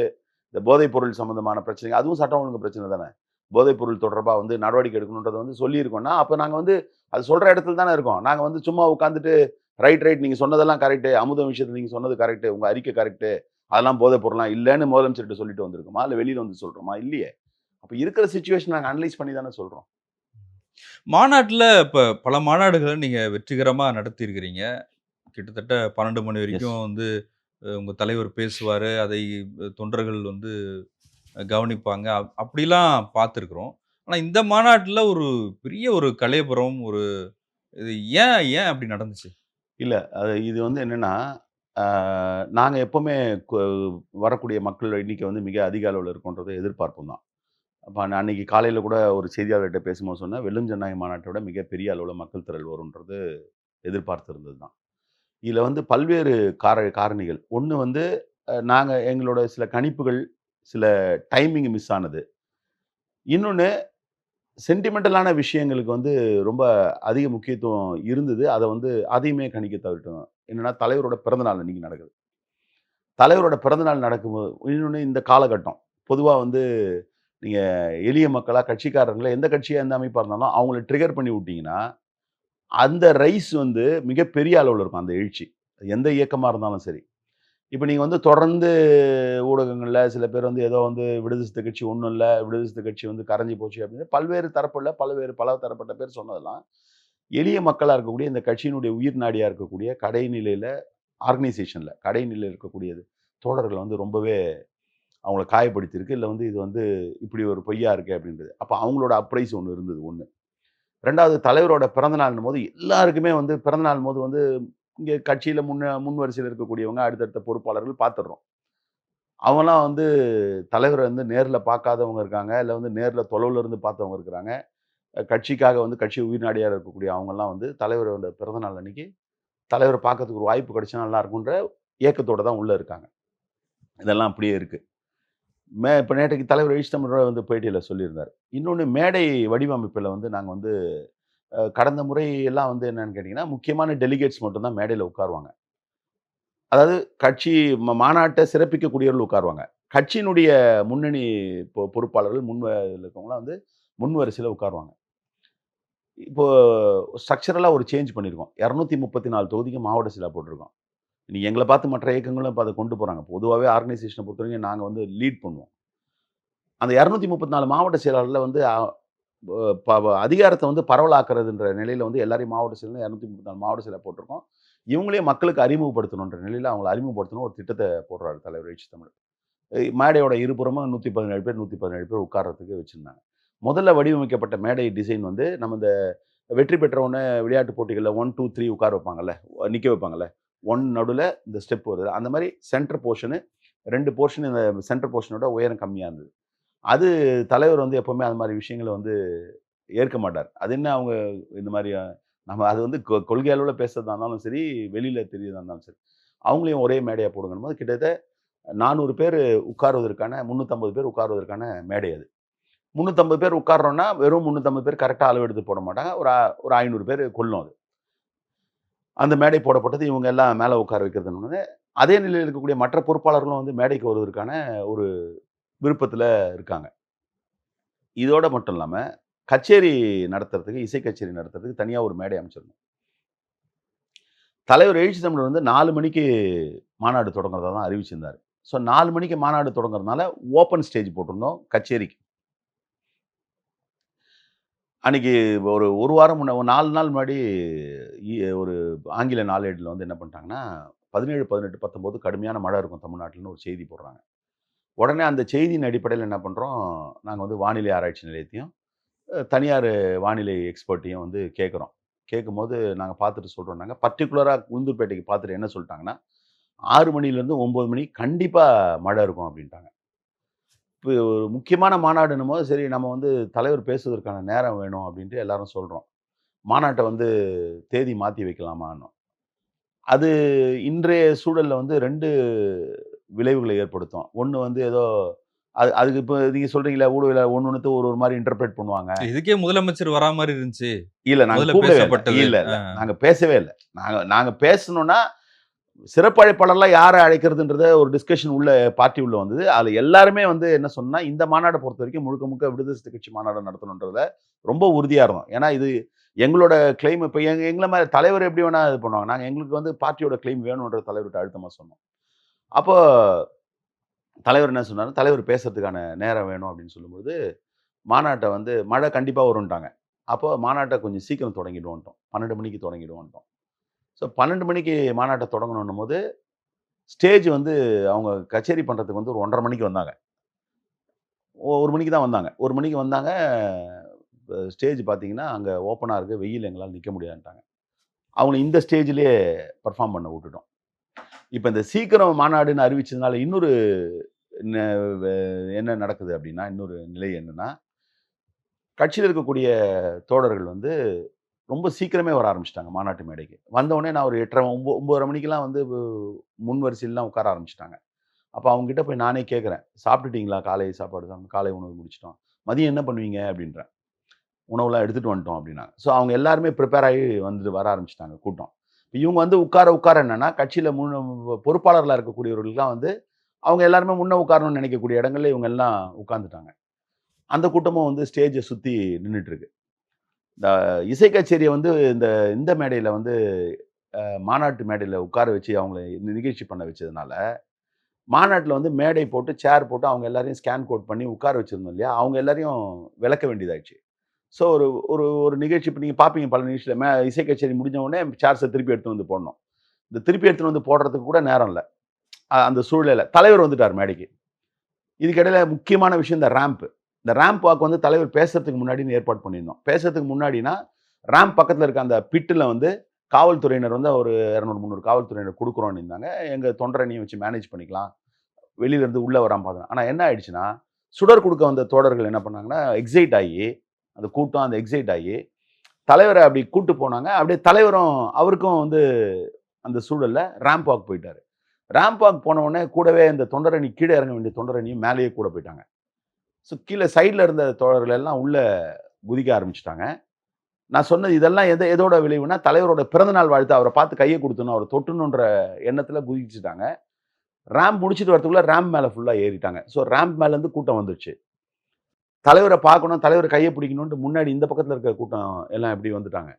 இந்த போதைப் பொருள் சம்பந்தமான பிரச்சனை, அதுவும் சட்டம் ஒழுங்கு பிரச்சனை தானே. போதைப் பொருள் தொடர்பா வந்து நடவடிக்கை எடுக்கணும்ன்றத வந்து சொல்லியிருக்கோம்னா, அப்ப நாங்க வந்து அது சொல்ற இடத்துல தானே இருக்கோம். நாங்க வந்து சும்மா உட்கார்ந்துட்டு ரைட் நீங்க சொன்னதெல்லாம் கரெக்ட். அமுதம் விஷயத்துல நீங்க சொன்னது கரெக்ட். உங்க அறிக்கை கரெக்ட். அதெல்லாம் போதைப் பொருள்லாம் இல்லன்னு முதலமைச்சர்ட்ட சொல்லிட்டு வந்திருக்கோமா? இல்ல வெளியில வந்து சொல்றோமா? இல்லையே. அப்ப இருக்கிற சிச்சுவேஷன் நாங்க அனலைஸ் பண்ணி தானே சொல்றோம். மாநாட்டுல இப்ப பல மாநாடுகள நீங்க வெற்றிகரமா நடத்தியிருக்கிறீங்க. கிட்டத்தட்ட 12 மணி எஸ். வரைக்கும் வந்து உங்க தலைவர் பேசுவாரு. அதை தொண்டர்கள் வந்து கவனிப்பாங்க. அப்படிலாம் பார்த்துருக்குறோம். ஆனா இந்த மாநாட்டுல ஒரு பெரிய ஒரு கலேபரம், ஒரு இது ஏன் ஏன் அப்படி நடந்துச்சு? இல்ல. இது வந்து என்னன்னா, ஆ நாங்க எப்பவுமே கு வரக்கூடிய மக்கள் எண்ணிக்கை வந்து மிக அதிக அளவுல இருக்கும்ன்றது எதிர்பார்ப்பும் தான். அப்ப நான் அன்னைக்கு காலையில கூட ஒரு செய்தியாளர்ட்ட பேசும்போது சொன்னேன், "வெல்லும் ஜனநாயக மாநாட்ட விட மிகப்பெரிய அளவுல மக்கள் திரள் வரும்ன்றது எதிர்பார்த்திருந்தது தான்." இதுல வந்து பல்வேறு காரணிகள். ஒண்ணு வந்து நாங்க எங்களோட சில கணிப்புகள், சில டைமிங் மிஸ் ஆனது. இன்னொன்னு சென்டிமென்டலான விஷயங்களுக்கு வந்து ரொம்ப அதிக முக்கியத்துவம் இருந்தது. அத வந்து அதையுமே கணிக்க தவறிட்டோம். என்னன்னா, தலைவரோட பிறந்த நாள் அன்னைக்கு நடக்குது. தலைவரோட பிறந்தநாள் நடக்கும்போது இன்னொன்னு இந்த காலகட்டம். பொதுவா வந்து நீங்க எளிய மக்களா, கட்சிக்காரங்கள எந்த கட்சியா எந்த அமைப்பா இருந்தாலும், அவங்கள ட்ரிகர் பண்ணி விட்டீங்கன்னா, அந்த ரைஸ் வந்து மிகப்பெரிய அளவுல இருக்கும் அந்த எழுச்சி. எந்த இயக்கமா இருந்தாலும் சரி. இப்ப நீங்க வந்து தொடர்ந்து ஊடகங்கள்ல சில பேர் வந்து ஏதோ வந்து விடுதலை சிறுத்தை கட்சி ஒண்ணும் இல்ல, விடுதலை சிறுத்தை கட்சி வந்து கரைஞ்சு போச்சு அப்படின்னு பல்வேறு தரப்புல பல தரப்பட்ட பேர் சொன்னதெல்லாம், எளிய மக்களா இருக்கக்கூடிய இந்த கட்சியினுடைய உயிர் நாடியா இருக்கக்கூடிய கடைநிலையில ஆர்கனைசேஷன்ல கடைநிலையில இருக்கக்கூடியது தோழர்கள வந்து ரொம்பவே அவங்கள காயப்படுத்தியிருக்கு. இல்ல வந்து இது வந்து இப்படி ஒரு பொய்யா இருக்கே அப்படின்றது. அப்ப அவங்களோட அப்ரைஸ் ஒண்ணு இருந்தது 1. 2வது தலைவரோட பிறந்த நாள்னும்போது எல்லாருக்குமே வந்து பிறந்த நாள்ம்போது வந்து இங்க கட்சியில முன் வரிசையில இருக்கக்கூடியவங்க, அடுத்தடுத்த பொறுப்பாளர்கள் பார்த்துடுறோம். அவங்கலாம் வந்து தலைவர வந்து நேர்ல பார்க்காதவங்க இருக்காங்க. இல்ல வந்து நேர்ல தொலைவுல இருந்து பார்த்தவங்க இருக்கிறாங்க. கட்சிக்காக வந்து கட்சி உயிர்நாடியா இருக்கக்கூடிய அவங்கலாம் வந்து தலைவரோட பிறந்த நாள் அன்னைக்கு தலைவர பார்க்கறதுக்கு ஒரு வாய்ப்பு கிடைச்சா நல்லா இருக்கும்ன்ற ஏக்கத்தோட தான் உள்ள இருக்காங்க. இதெல்லாம் அப்படியே இருக்கு. இப்ப நேற்றைக்கு தலைவர் எழுச்சி தமிழர் வந்து பேட்டியில சொல்லியிருந்தார். இன்னொன்னு மேடை வடிவமைப்புல வந்து நாங்க வந்து கடந்த முறை எல்லாம் வந்து என்னன்னு கேட்டீங்கன்னா, முக்கியமான டெலிகேட்ஸ் மட்டும் தான் மேடையில உட்காருவாங்க. அதாவது கட்சி மாநாட்ட சிறப்பிக்கக்கூடியவர்கள் உட்காருவாங்க. கட்சியினுடைய முன்னணி பொறுப்பாளர்கள் இருக்கவங்கலாம் வந்து முன் வரிசையில உட்காருவாங்க. இப்போ ஸ்ட்ரக்சரலா ஒரு சேஞ்ச் பண்ணியிருக்கோம். 234 தொகுதிக்கு மாவட்ட செயலா போட்டிருக்கோம். இன்னைக்கு எங்கள பார்த்து மற்ற இயக்கங்களும் இப்ப அத கொண்டு போறாங்க. பொதுவாவே ஆர்கனைசேஷன பொறுத்தவரைக்கும் நாங்க வந்து லீட் பண்ணுவோம். அந்த 234 மாவட்ட செயலாளர்ல வந்து அ ப ப அதிகாரத்த வந்து பரவலாக்குறதுன்ற நிலையில வந்து எல்லாரையும் மாவட்ட செயலர் 234 மாவட்ட செயலா போட்டிருக்கோம். இவங்களையும் மக்களுக்கு அறிமுகப்படுத்தணுன்ற நிலையில அவங்கள அறிமுகப்படுத்தணும் ஒரு திட்டத்த போடுறாரு தலைவர் எழுச்சி தமிழர். மேடையோட இருபுறமும் 117 பேர் 117 பேர் உட்கார்றதுக்கு வச்சிருந்தாங்க. முதல்ல வடிவமைக்கப்பட்ட மேடை டிசைன் வந்து நம்ம இந்த வெற்றி பெற்ற உடனே விளையாட்டு போட்டிகள்ல 1, 2, 3 உட்கார வைப்பாங்கல்ல, நிக்க வைப்பாங்கல்ல. 1 நடுவுல இந்த ஸ்டெப் வருது. அந்த மாரி சென்டர் போர்ஷனு 2 போர்ஷன் இந்த சென்டர் போர்ஷனோட உயரம் கம்மியா இருந்தது. அது தலைவர் வந்து எப்பவுமே அது மாரி விஷயங்கள வந்து ஏற்க மாட்டார். அது என்ன அவங்க இந்த மாரி நம்ம அது வந்து கொள்கை அளவுல பேசுறதா இருந்தாலும் சரி, வெளியில தெரியறதா இருந்தாலும் சரி. அவங்களையும் ஒரே மேடையா போடுங்கன்னும்போது கிட்டத்தட்ட 400 பேரு உட்காருவதற்கான 350 பேர் உட்காருவதற்கான மேடை அது. 350 பேர் உட்கார்றோம்னா, வெறும் 350 பேர் கரெக்ட்டா அளவு எடுத்து போட மாட்டாங்க. ஒரு 500 பேர் கொள்ளும் அது. அந்த மேடை போடப்பட்டது. இவங்க எல்லாம் மேல உட்கார வைக்கிறதுன்னு அதே நிலையில் இருக்கக்கூடிய மற்ற பொறுப்பாளர்களும் வந்து மேடைக்கு வருவதற்கான ஒரு விருப்பத்துல இருக்காங்க. இதோட மட்டும் இல்லாம, கச்சேரி நடத்துறதுக்கு, இசை கச்சேரி நடத்துறதுக்கு தனியா ஒரு மேடை அமைச்சிருந்தோம். தலைவர் எழுச்சி தமிழர் வந்து 4 மணிக்கு மாநாடு தொடங்குறதா தான் அறிவிச்சிருந்தாரு. ஸோ 4 மணிக்கு மாநாடு தொடங்குறதுனால ஓப்பன் ஸ்டேஜ் போட்டிருந்தோம் கச்சேரிக்கு. அன்னைக்கு ஒரு 1 வாரம் முன்ன ஒரு 4 நாள் முன்னாடி ஒரு ஆங்கில நாளேடுல வந்து என்ன பண்ணிட்டாங்கன்னா, 17, 18, 19 கடுமையான மழை இருக்கும் தமிழ்நாட்டுலன்னு ஒரு செய்தி போடுறாங்க. உடனே அந்த செய்தியின் அடிப்படையில என்ன பண்றோம், நாங்க வந்து வானிலை ஆராய்ச்சி நிலையத்தையும், தனியார் வானிலை எக்ஸ்பர்ட்டையும் வந்து கேட்குறோம். கேட்கும்போது நாங்க பார்த்துட்டு சொல்றோம் நாங்க. பர்ட்டிகுலரா உளுந்தூர்பேட்டைக்கு பார்த்துட்டு என்ன சொல்ட்டாங்கன்னா, 6 மணிலேருந்து 9 மணி கண்டிப்பா மழை இருக்கும் அப்டின்ட்டாங்க. இப்ப ஒரு முக்கியமான மாநாடுன்னும்போது, சரி நம்ம வந்து தலைவர் பேசுவதற்கான நேரம் வேணும் அப்டின்ட்டு எல்லாரும் சொல்றோம். மாநாட்ட வந்து தேதி மாத்தி வைக்கலாமான்னோம். அது இன்றைய சூழல்ல வந்து 2 விளைவுகள ஏற்படுத்தும். ஒண்ணு வந்து ஏதோ அதுக்கு இப்ப நீங்க சொல்றீங்கல்ல, ஊடகவியல ஒண்ணொண்ணுத்த ஒரு மாரி இன்டர்பிரட் பண்ணுவாங்க. இதுக்கே முதலமைச்சர் வரா மாரி இருந்துச்சு. இல்ல நாங்க முதல்ல கூப்பிடவே இல்ல. பேசப்பட்டது. இல்ல. நாங்க பேசவே இல்ல. நாங்க நாங்க பேசணும்னா, சிறப்பு அழைப்பாளர்லாம் யார அழைக்கிறதுன்றத ஒரு டிஸ்கஷன் உள்ள பார்ட்டி உள்ள வந்தது. அதுல எல்லாருமே வந்து என்ன சொன்னா, இந்த மாநாட பொறுத்தவரைக்கும் முழுக்க முழுக்க விடுதலை சிறுத்தை கட்சி மாநாடு நடத்தணுன்றதுல ரொம்ப உறுதியா இருந்தோம். ஏன்னா இது எங்களோட கிளைம் இப்ப எங்கள மாரி தலைவர் எப்படி வேணா இது பண்ணுவாங்க. நாங்க எங்களுக்கு வந்து பார்ட்டியோட கிளைம் வேணும்ன்ற தலைவர்ட்ட அழுத்தமா சொன்னோம். அப்போ தலைவர் என்ன சொன்னாரு, தலைவர் பேசுறதுக்கான நேரம் வேணும் அப்படின்னு சொல்லும்போது, மாநாட்ட வந்து மழை கண்டிப்பா வரும்ட்டாங்க. அப்போ மாநாட்ட கொஞ்சம் சீக்கிரம் தொடங்கிடுவோன்ட்டோம். 12 மணிக்கு தொடங்கிடுவோன்ட்டோம். ஸோ 12 மணிக்கு மாநாட்ட தொடங்கணுன்னும்போது, ஸ்டேஜ் வந்து அவங்க கச்சேரி பண்றதுக்கு வந்து ஒரு 1:30 மணிக்கு வந்தாங்க. 1 மணிக்கு தான் வந்தாங்க. 1 மணிக்கு வந்தாங்க. ஸ்டேஜ் பார்த்தீங்கன்னா, அங்க ஓப்பனா இருக்கு. வெயில்ல எங்களால நிக்க முடியாதுன்ட்டாங்க. அவங்கள இந்த ஸ்டேஜ்லயே பெர்ஃபார்ம் பண்ண வுட்டுட்டோம். இப்ப இந்த சீக்கிரம் மாநாடுன்னு அறிவிச்சதுனால இன்னொரு ந வ என்ன நடக்குது அப்டின்னா, இன்னொரு நிலை என்னன்னா, கட்சியில இருக்கக்கூடிய தோழர்கள் வந்து ரொம்ப சீக்கிரமே வர ஆரம்பிச்சுட்டாங்க மாநாட்டு மேடைக்கு. வந்தவுனே நான் ஒரு 8:30 9:30 மணிக்கெல்லாம் வந்து முன் வரிசையிலலாம் உட்கார ஆரம்பிச்சுட்டாங்க. அப்ப அவங்ககிட்ட போய் நானே கேட்கிறேன். "சாப்பிட்டுட்டீங்களா? காலை சாப்பாடு காலை உணவு முடிச்சுட்டோம். மதியம் என்ன பண்ணுவீங்க?" அப்படின்றேன். "உணவுலாம் எடுத்துட்டு வந்துட்டோம்" அப்படின்னாங்க. ஸோ அவங்க எல்லாருமே பிரிப்பேர் ஆகி வந்துட்டு வர ஆரம்பிச்சுட்டாங்க கூட்டம். இவங்க வந்து உட்கார உட்கார என்னன்னா, கட்சியில பொறுப்பாளர்களா இருக்கக்கூடியவர்களுக்குலாம் வந்து, அவங்க எல்லாருமே முன்ன உட்காரணும்னு நினைக்கக்கூடிய இடங்கள்ல இவங்க எல்லாம் உட்கார்ந்துட்டாங்க. அந்த கூட்டமும் வந்து ஸ்டேஜ சுத்தி நின்னுட்டு இருக்கு. இந்த இசை கச்சேரிய வந்து இந்த இந்த மேடையில வந்து மாநாட்டு மேடையில உட்கார வச்சு அவங்கள நிகழ்ச்சி பண்ண வச்சதுனால, மாநாட்டுல வந்து மேடை போட்டு, சேர் போட்டு அவங்க எல்லாரையும் ஸ்கேன் கோட் பண்ணி உட்கார வச்சிருந்தோம் இல்லையா? அவங்க எல்லாரையும் விலக்க வேண்டியதாயிடுச்சு. ஸோ ஒரு ஒரு ஒரு நிகழ்ச்சி இப்ப நீங்க பார்ப்பீங்க பல நிகழ்ச்சியில இசை கச்சேரி முடிஞ்ச உடனே சேர்ஸ திருப்பி எடுத்துட்டு வந்து போடணும். இந்த திருப்பி எடுத்துட்டு வந்து போடுறதுக்கு கூட நேரம் இல்ல. அந்த சூழ்நிலையில. தலைவர் வந்துட்டார் மேடைக்கு. இதுக்கு இடையில முக்கியமான விஷயம் இந்த ராம்ப். இந்த ராம்ப் வாக் வந்து தலைவர் பேசுறதுக்கு முன்னாடின்னு ஏற்பாடு பண்ணியிருந்தோம். பேசுறதுக்கு முன்னாடினா, ராம்ப் பக்கத்துல இருக்க அந்த பிட்ல வந்து காவல்துறையினர் வந்து ஒரு 200, 300 காவல்துறையினர் குடுக்குறோம்னு இருந்தாங்க. எங்க தொண்டரணிய வச்சு மேனேஜ் பண்ணிக்கலாம். வெளியில இருந்து உள்ள வராம பார்த்துக்கலாம். ஆனா என்ன ஆயிடுச்சுன்னா, சுடர் குடுக்க வந்த தோழர்கள் என்ன பண்ணாங்கன்னா, எக்ஸைட் ஆயி, அந்த கூட்டம் அந்த எக்ஸைட் ஆயி, தலைவர அப்படி கூட்டு போனாங்க. அப்படியே தலைவரும் அவருக்கும் வந்து அந்த சூழல்ல ராம்ப் வாக் போயிட்டாரு. ராம்ப் வாக் போன உடனே கூடவே இந்த தொண்டரணி கீழ இறங்க வேண்டிய தொண்டரணியும் மேலேயே கூட போயிட்டாங்க. ஸோ கீழ சைட்ல இருந்த தோழர்கள் எல்லாம் உள்ள குதிக்க ஆரம்பிச்சுட்டாங்க. நான் சொன்னது இதெல்லாம் எதோட விளைவுனா, தலைவரோட பிறந்த நாள் வாழ்த்து அவர பார்த்து கைய குடுத்தணும், அவர தொட்டணுன்ற எண்ணத்துல குதிச்சுட்டாங்க. ராம்ப் முடிச்சுட்டு வரதுக்குள்ள ராம்ப் மேல ஃபுல்லா ஏறிட்டாங்க. ஸோ ராம்ப் மேல இருந்து கூட்டம் வந்துருச்சு. தலைவர பார்க்கணும், தலைவர கைய பிடிக்கணும்ன்ட்டு முன்னாடி இந்த பக்கத்துல இருக்க கூட்டம் எல்லாம் இப்படி வந்துட்டாங்க.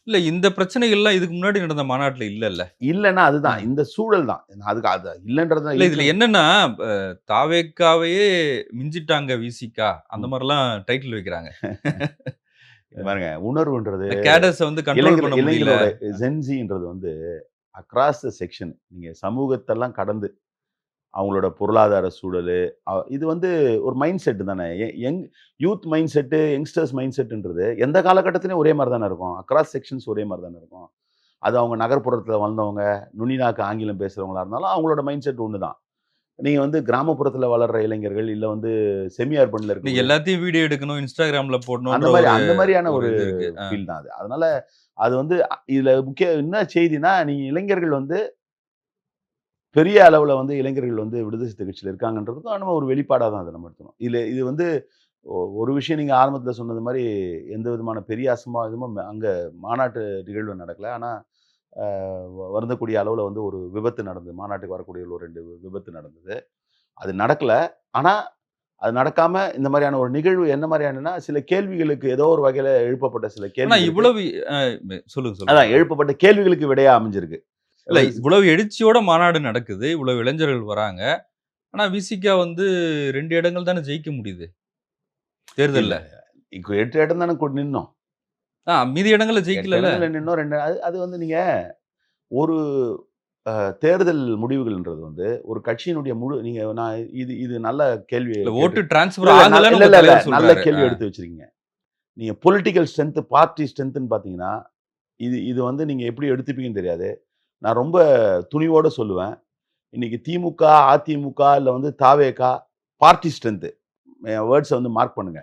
இல்ல இந்த பிரச்சனைகள்லாம் இதுக்கு முன்னாடி நடந்த மாநாட்டுல இல்லல்ல. இல்லன்னா அ. அதுதான். இந்த சூழல் தான். அதுக்கு அது இல்லன்றத இல்ல இதுல இருக்கு. என்னன்னா, தாவேக்காவையே மிஞ்சிட்டாங்க விசிகா. அந்த ம். மாரிலாம் டைட்டில் வைக்கிறாங்க. பாருங்க உணர்வுன்றது இந்த கேடர்ஸ வந்து கண்ட்ரோல் பண்ண முடியல. இளைஞரோட ஜென்ஸின்றது வந்து அக்ராஸ் த செக்ஷன். நீங்க சமூகத்தெல்லாம் கடந்து அவங்களோட பொருளாதார சூழலு, இது வந்து ஒரு மைண்ட் செட் தானே. Young youth mind set, youngsters mind செட்டுன்றது எந்த காலகட்டத்திலயும் ஒரே மாரி தானே இருக்கும். அக்ராஸ் செக்ஷன்ஸ் ஒரே மாரி தானே இருக்கும். அது அவங்க நகர்ப்புறத்தில வளர்ந்தவங்க, நுனி நாக்கு ஆங்கிலம் பேசுறவங்களா இருந்தாலும் அவங்களோட மைண்ட் செட் ஒண்ணு தான். நீங்க வந்து கிராமப்புறத்தில வளர்ற இளைஞர்கள், இல்ல வந்து செமி அர்பன்ல நீ இருக்கக்கூடிய எல்லாத்தையும் வீடியோ எடுக்கணும், Instagramல அந்த போடணுன்ற மாரி ஒரு அந்த மாரியான ஒரு ஒரு இது இருக்கு. ஃபீல் தான் அது. அதனால அது வந்து இதுல என்ன செய்தின்னா, நீங்க இளைஞர்கள் வந்து பெரிய அளவுல வந்து இளைஞர்கள் வந்து விடுதலை சிறுத்தை கட்சியில இருக்காங்கன்றதுக்கும் நம்ம ஒரு வெளிப்பாடா தான் அத நம்ம எடுத்துக்கணும். இது வந்து ஒரு விஷயம் நீங்க ஆரம்பத்துல சொன்னது மாரி எந்த விதமான பெரிய அசம்பாவிதமும் அங்க மாநாட்டு நிகழ்வு நடக்கல. ஆனா வருந்தக்கூடிய அளவுல வந்து ஒரு விபத்து நடந்தது. மாநாட்டுக்கு வரக்கூடிய ஒரு 2 விபத்து நடந்தது. அது நடக்கல. ஆனா, அது நடக்காம இந்த மாரியான ஒரு நிகழ்வு என்ன மாரியானன்னா, சில கேள்விகளுக்கு ஏதோ ஒரு வகையில எழுப்பப்பட்ட சில ஆனா கேள்விகளுக்கு இவ்வளவு அ சொல்லுங்க, சொல்லுங்க. அதான் எழுப்பப்பட்ட கேள்விகளுக்கு விடையா அமைஞ்சிருக்கு. இல்ல இவ்வளவு எழுச்சியோட மாநாடு நடக்குது. இவ்வளவு இளைஞர்கள் வராங்க. ஆனா விசிகா வந்து 2 இடங்கள் தானே ஜெயிக்க முடியுது இல்ல. தேர்தல்ல. 8 இடம் தானே நின்னோம். மீதி இடங்கள்ல 8 ஜெயிக்கலல்ல. இடங்கள்ல நின்னோம். 2 அது அது வந்து நீங்க ஒரு தேர்தல் முடிவுகள்ன்றது வந்து ஒரு கட்சியினுடைய நீங்க நான் இது இது நல்ல கேள்வி இல்ல கேட்டு ஓட்டு இல்ல, டிரான்ஸ்பர் இல்ல. ஆகலன்னு இல்ல, உங்க இல்ல, இல்ல. தலைவர் நல்ல சொல்றாரு. கேள்வி எடுத்து வச்சிருக்கீங்க. நீங்க பொலிட்டிக்கல் ஸ்ட்ரென்த், பார்ட்டி ஸ்ட்ரென்த்ன்னு பார்த்தீங்கன்னா, இது இது வந்து நீங்க எப்படி எடுத்துப்பீங்கன்னு தெரியாது. நான் ரொம்ப துணிவோட சொல்லுவேன். இன்னைக்கு திமுக, அதிமுக இல்ல வந்து தாவேகா பார்ட்டி ஸ்ட்ரென்த். என் வேர்ட்ஸ வந்து மார்க் பண்ணுங்க.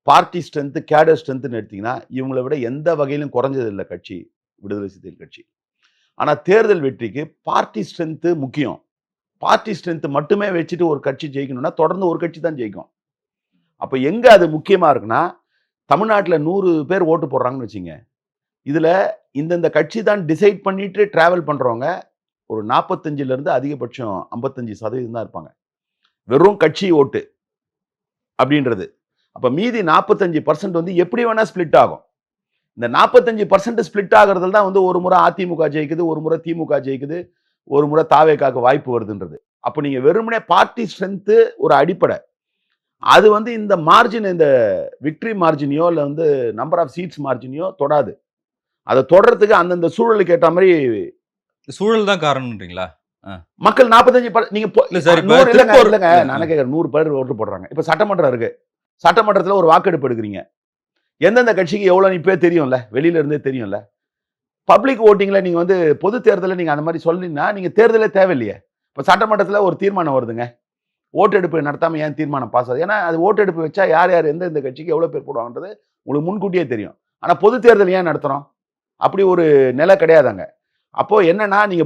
பார்ட்டி ஸ்ட்ரென்த், கேடர் ஸ்ட்ரென்த்ன்னு எடுத்தீங்கன்னா, இவங்கள விட எந்த வகையிலும் குறைஞ்சது இல்ல கட்சி. விடுதலை சிறுத்தைகள் கட்சி. ஆனா தேர்தல் வெற்றிக்கு பார்ட்டி ஸ்ட்ரென்த் முக்கியம். பார்ட்டி ஸ்ட்ரென்த் மட்டுமே வச்சுட்டு ஒரு கட்சி ஜெயிக்கணும்னா, தொடர்ந்து ஒரு கட்சி தான் ஜெயிக்கும். அப்ப எங்க அது முக்கியமா இருக்குன்னா, தமிழ்நாட்டுல 100 பேர் ஓட்டு போடுறாங்கன்னு வச்சுக்கங்க. இதுல இந்தந்த கட்சி தான் டிசைட் பண்ணிட்டு டிராவல் பண்றவங்க ஒரு 45ல இருந்து அதிகபட்சம் 55% தான் இருப்பாங்க. வெறும் கட்சி ஓட்டு அப்படின்றது. அப்ப மீதி 45% வந்து எப்படி வேணா ஸ்ப்ளிட் ஆகும். இந்த 45% ஸ்ப்ளிட் ஆகுறதுல தான் வந்து ஒரு முறை அதிமுக ஜெயிக்குது, ஒரு முறை திமுக ஜெயிக்குது, ஒரு முறை தாவேகாக்கு வாய்ப்பு வருதுன்றது. அப்ப நீங்க வெறுமனே பார்ட்டி ஸ்ட்ரென்த் ஒரு அடிப்படை. அது வந்து இந்த மார்ஜின் இந்த விக்டரி மார்ஜினையோ இல்ல வந்து நம்பர் ஆஃப் சீட்ஸ் மார்ஜினையோ தொடாது. அத தொடர்றதுக்கு அந்தந்த சூழலுக்கு ஏற்ற மாரி சூழல் தான் காரணம்ன்றீங்களா? அ. மக்கள் 45 நீங்க இல்ல சார் இப்ப 100 இல்லங்க திருப்பூர் இல்லங்க இல்ல நானே கேட்கிறேன் 100 பேர் ஓட்டு போடுறாங்க. இப்ப சட்டமன்றம் இருக்கு. சட்டமன்றத்துல ஒரு வாக்கெடுப்பு எடுக்குறீங்க. எந்தெந்த கட்சிக்கு எவ்வளோன்னு இப்பயே தெரியும்ல. வெளியில இருந்தே தெரியும்ல. பப்ளிக் ஓட்டிங்ல நீங்க வந்து பொது தேர்தல்ல நீங்க அந்த மாரி சொன்னீங்கன்னா, நீங்க தேர்தலே தேவையில்லையே. இப்ப சட்டமன்றத்துல ஒரு தீர்மானம் வருதுங்க. ஓட்டெடுப்பு நடத்தாம ஏன் தீர்மானம் பாஸ் ஆகுது? ஏன்னா, அது ஓட்டெடுப்பு வச்சா யார் யார் எந்தெந்த கட்சிக்கு எவ்வளோ பேர் போடுவாங்கன்றது உங்களுக்கு முன்கூட்டியே தெரியும். ஆனா பொது தேர்தல் ஏன் நடத்துறோம்? அப்படி ஒரு நிலை கிடையாது அங்க. அப்போ என்னன்னா, நீங்க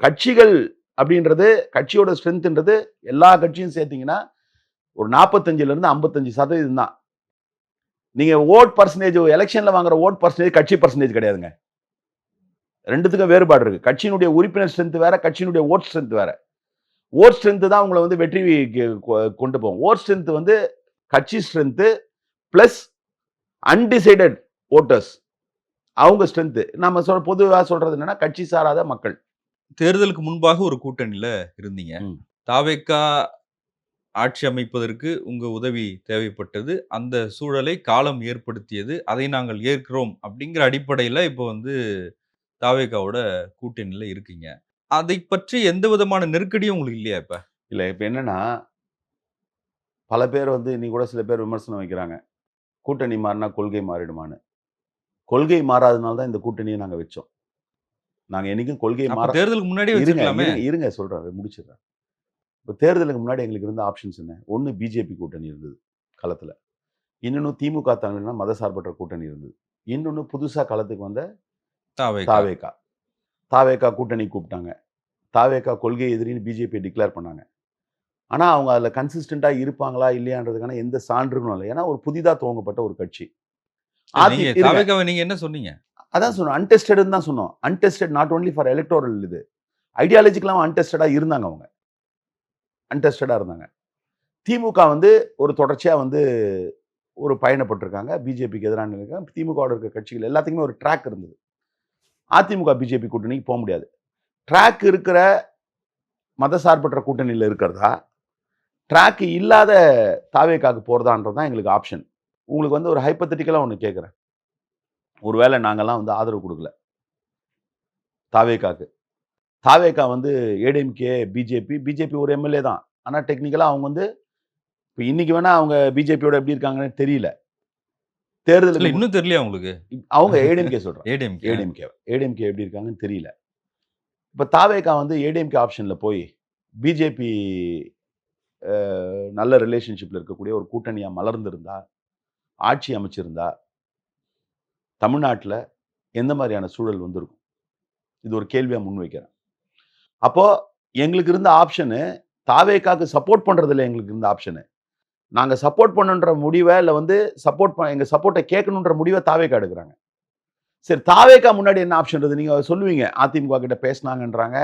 கட்சிகள் அப்படின்றது கட்சியோட ஸ்ட்ரென்த்ன்றது எல்லா கட்சியும் சேர்த்தீங்கன்னா, ஒரு 45ல இருந்து 55% தான். நீங்க வோட் பெர்சன்டேஜ் எலக்ஷன்ல வாங்குற வோட் பெர்சன்டேஜ் கட்சி பெர்சன்டேஜ் கிடையாதுங்க. 2த்துக்கும் வேறுபாடு இருக்கு. கட்சியினுடைய உறுப்பினர் ஸ்ட்ரென்த் வேற, கட்சியினுடைய வோட் ஸ்ட்ரென்த் வேற. வோட் ஸ்ட்ரென்த் தான் உங்களை வந்து வெற்றிக்கு கொண்டு போகும். வோட் ஸ்ட்ரென்த் வந்து கட்சி ஸ்ட்ரென்த் பிளஸ் அன்டிசைடட் ஓட்டர்ஸ் அவங்க ஸ்ட்ரென்த். நம்ம பொதுவா சொல்றது என்னன்னா கட்சி சாராத மக்கள். தேர்தலுக்கு முன்பாக ஒரு கூட்டணியில இருந்தீங்க. ம். தாவேக்கா ஆட்சி அமைப்பதற்கு உங்க உதவி தேவைப்பட்டது. அந்த சூழலை காலம் ஏற்படுத்தியது. அதை நாங்கள் ஏற்கிறோம் அப்படிங்கிற அடிப்படையில இப்போ வந்து தாவேக்காவோட கூட்டணியில இருக்கீங்க. அதைப் பற்றி எந்த விதமான நெருக்கடியும் உங்களுக்கு இல்லையா இப்ப? இல்ல இப்ப என்னன்னா, பல பேர் வந்து இன்னைக்கு கூட சில பேர் விமர்சனம் வைக்கிறாங்க. கூட்டணி மாறினா கொள்கை மாறிடுமான்னு. கொள்கை மாறாதனால தான் இந்த கூட்டணிய நாங்க வச்சோம். நாங்க என்னைக்கும் கொள்கை அப்ப மாற தேர்தலுக்கு முன்னாடியே இருங்க, வச்சிருக்கலாமே! இருங்க, இருங்க சொல்றேன். முடிச்சிடுறேன். இப்ப தேர்தலுக்கு முன்னாடி எங்களுக்கு இருந்த ஆப்ஷன்ஸ் என்ன? 1 பிஜேபி கூட்டணி இருந்தது களத்துல. இன்னொன்னு திமுக தலைமையிலான மதசார்பற்ற கூட்டணி இருந்தது. இன்னொன்னு புதுசா களத்துக்கு வந்த தாவேக்கா. தாவேகா. தாவேகா கூட்டணி கூப்பிட்டாங்க. தாவேகா கொள்கை எதிரின்னு பிஜேபிய டிக்ளேர் பண்ணாங்க. ஆனா, அவங்க அதுல கன்சிஸ்டன்ட்டா இருப்பாங்களா? இல்லையான்றதுக்கான எந்த சான்றுகளும் இல்ல. ஏன்னா, ஒரு புதிதா துவங்கப்பட்ட ஒரு கட்சி. நீங்க இருங்க. தாவேக்காவ நீங்க என்ன சொன்னீங்க? அதான் சொன்னோம். அன்டெஸ்டட்ன்னு தான் சொன்னோம். Untested not only for electoral இது. ஐடியாலஜிக்கலா அன்டெஸ்டடா இருந்தாங்க அவங்க. அன்டெஸ்டடா இருந்தாங்க. திமுக வந்து ஒரு தொடர்ச்சியா வந்து ஒரு பயணப்பட்டுருக்காங்க. பிஜேபிக்கு எதிரான நிலையில திமுகவோட இருக்க கட்சிகள் எல்லாத்துக்குமே ஒரு ட்ராக் இருந்தது. அதிமுக, பிஜேபி கூட்டணிக்கு போ முடியாது. ட்ராக் இருக்கிற மதசார்பற்ற கூட்டணியில இருக்கிறதா? ட்ராக் இல்லாத தாவேகாக்கு போறதான்றது தான் எங்களுக்கு ஆப்ஷன். உங்களுக்கு வந்து ஒரு ஹைப்போதெட்டிக்கலா ஒண்ணு கேட்கிறேன். ஒருவேளை நாங்கலாம் வந்து ஆதரவு குடுக்கல. தாவேகாக்கு. தாவேகா வந்து ஏடிஎம்கே, பிஜேபி ஒரு எம்எல்ஏ தான். ஆனா டெக்னிக்கலா அவங்க வந்து இப்ப இன்னைக்கு வேணா அவங்க பிஜேபியோட எப்படி இருக்காங்கன்னு தெரியல. இல்ல தேர்தலுக்கு இன்னும் தெரியலையா உங்களுக்கு? அவங்க ஏடிஎம்கே சொல்றேன். ஏடிஎம்கே. ஏடிஎம்கே எப்படி இருக்காங்கன்னு தெரியல. இப்ப தாவேகா வந்து ஏடிஎம்கே ஆப்ஷன்ல போய் பிஜேபி நல்ல ரிலேஷன்ஷிப்ல இருக்கக்கூடிய ஒரு கூட்டணியா மலர்ந்திருந்தா, ஆட்சி அமைச்சிருந்தா, தமிழ்நாட்டுல எந்த மாரியான சூழல் வந்திருக்கும்? இது ஒரு கேள்வியா முன்வைக்கிறேன். அப்போ எங்களுக்கு இருந்த ஆப்ஷனு தாவேகாக்கு சப்போர்ட் பண்றதுல எங்களுக்கு இருந்த ஆப்ஷனு. நாங்க சப்போர்ட் பண்ணணுன்ற முடிவ இல்ல வந்து எங்க சப்போர்ட்ட கேட்கணுன்ற முடிவ தாவேகா எடுக்குறாங்க. சரி, தாவேகா முன்னாடி என்ன ஆப்ஷன் இருந்தது? நீங்க சொல்லுவீங்க, அதிமுக கிட்ட பேசினாங்கன்றாங்க.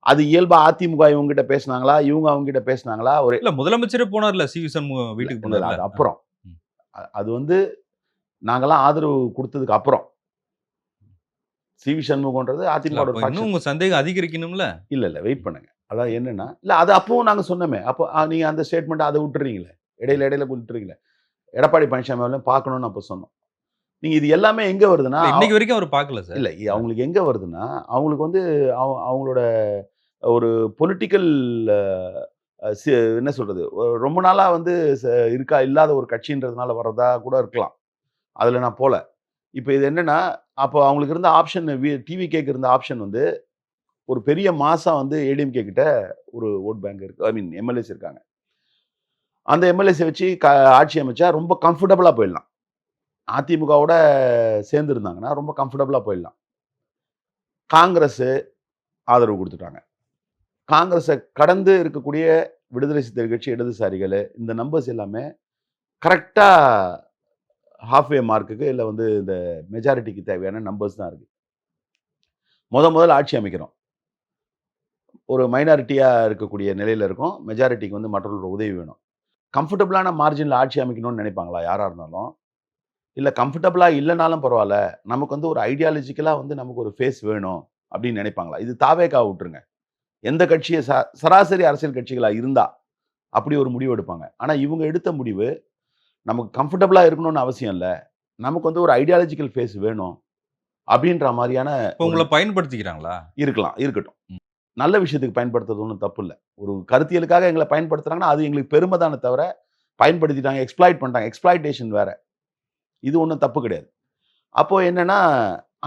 அது இயல்பா அதிமுக இவங்க கிட்ட பேசினாங்களா? இவங்க அவங்க கிட்ட பேசினாங்களா? ஒரு இல்ல முதலமைச்சரே போனார்ல சி.வி. சண்முகம் இல்ல வீட்டுக்கு இல்ல இல்ல போனார்ல. அது அப்புறம். ம். அது வந்து நாங்கலாம் ஆதரவு குடுத்ததுக்கு அப்புறம். சி.வி. சண்முகம்ன்றது இல்ல அதிமுகவோட அப்ப ஒரு இன்னும் ஃபாக்ஷன். உங்க சந்தேகம் அதிகரிக்கணும்ல? இல்ல வெயிட் பண்ணுங்க. அதாவது என்னன்னா, இல்ல அது அப்பவும் நாங்க சொன்னோமே. அப்போ நீங்க அந்த ஸ்டேட்மெண்ட் அத விட்டுறீங்களே. இடையில விட்டுறீங்களே. எடப்பாடி பழனிசாமி அவர்களையும் பார்க்கணும்னு அப்ப சொன்னோம். நீங்க இது எல்லாமே எங்க வருதுன்னா, இல்ல இன்னைக்கு வரைக்கும் அவரு பார்க்கல சார். இல்ல அ அவங்களுக்கு எங்க வருதுன்னா, அவங்களுக்கு வந்து அவங்களோட ஒரு பொலிட்டிக்கல் அ சி என்ன சொல்றது? ரொம்ப நாளா வந்து ச இருக்கா இல்லாத ஒரு கட்சின்றதுனால வர்றதா கூட இருக்கலாம். அதுல நான் போல. இப்ப இது என்னன்னா, அப்போ அவங்களுக்கு இருந்த ஆப்ஷன் டிவிகேக்கு இருந்த ஆப்ஷன் வந்து, ஒரு பெரிய மாஸா வந்து ஏடிஎம்கே கிட்ட ஒரு வோட் பேங்க் இருக்கு. ஐ மீன் எம்எல்ஏஸ் இருக்காங்க. அந்த எம்எல்ஏஸ வச்சு ஆட்சி அமைச்சா ரொம்ப கம்ஃபர்டபுளா போயிடலாம். அதிமுகவோட சேர்ந்து இருந்தாங்கன்னா, ரொம்ப கம்ஃபர்டபுளா போயிடலாம். காங்கிரஸ் ஆதரவு குடுத்துட்டாங்க. காங்கிரஸ கடந்து இருக்கக்கூடிய விடுதலை சிறுத்தைகள் கட்சி, இடதுசாரிகளு இந்த நம்பர்ஸ் எல்லாமே கரெக்ட்டா ஹால்ஃப் வே மார்க்குக்கு இல்ல வந்து இந்த மெஜாரிட்டிக்கு தேவையான நம்பர்ஸ் தான் இருக்கு. முதல்ல ஆட்சி அமைக்கிறோம். ஒரு மைனாரிட்டியா இருக்கக்கூடிய நிலையில இருக்கோம். மெஜாரிட்டிக்கு வந்து மற்றவர்களோட உதவி வேணும். கம்ஃபர்டபுளான மார்ஜின்ல ஆட்சி அமைக்கணும்னு நினைப்பாங்களா யாரா இருந்தாலும்? இல்ல கம்ஃபர்டபுளா இல்லனாலும் பரவால்ல. நமக்கு வந்து ஒரு ஐடியாலஜிக்கலா வந்து நமக்கு ஒரு ஃபேஸ் வேணும் அப்படின்னு நினைப்பாங்களா? இது தாவேகாவ விட்டுருங்க. எந்த கட்சிய சராசரி அரசியல் கட்சிகளா இருந்தா, அப்படி ஒரு முடிவு எடுப்பாங்க. ஆனா இவங்க எடுத்த முடிவு, நமக்கு கம்ஃபர்டபுளா இருக்கணும்னு அவசியம் இல்ல. நமக்கு வந்து ஒரு ஐடியாலஜிக்கல் ஃபேஸ் வேணும். அப்படின்ற மாரியான இப்ப ஒரு உங்கள பயன்படுத்திக்கிறாங்களா? இருக்கலாம், இருக்கட்டும். ம். நல்ல விஷயத்துக்கு பயன்படுத்துறது ஒண்ணும் தப்பு இல்ல. ஒரு கருத்தியலுக்காக எங்கள பயன்படுத்துறாங்கன்னா, அது எங்களுக்கு பெருமை தானே தவிர, பயன்படுத்திட்டாங்க, எக்ஸ்ப்ளாய்ட் பண்ணிட்டாங்க. எக்ஸ்ப்ளாய்டேஷன் வேற. இது ஒண்ணும் தப்பு கிடையாது. அப்போ என்னன்னா,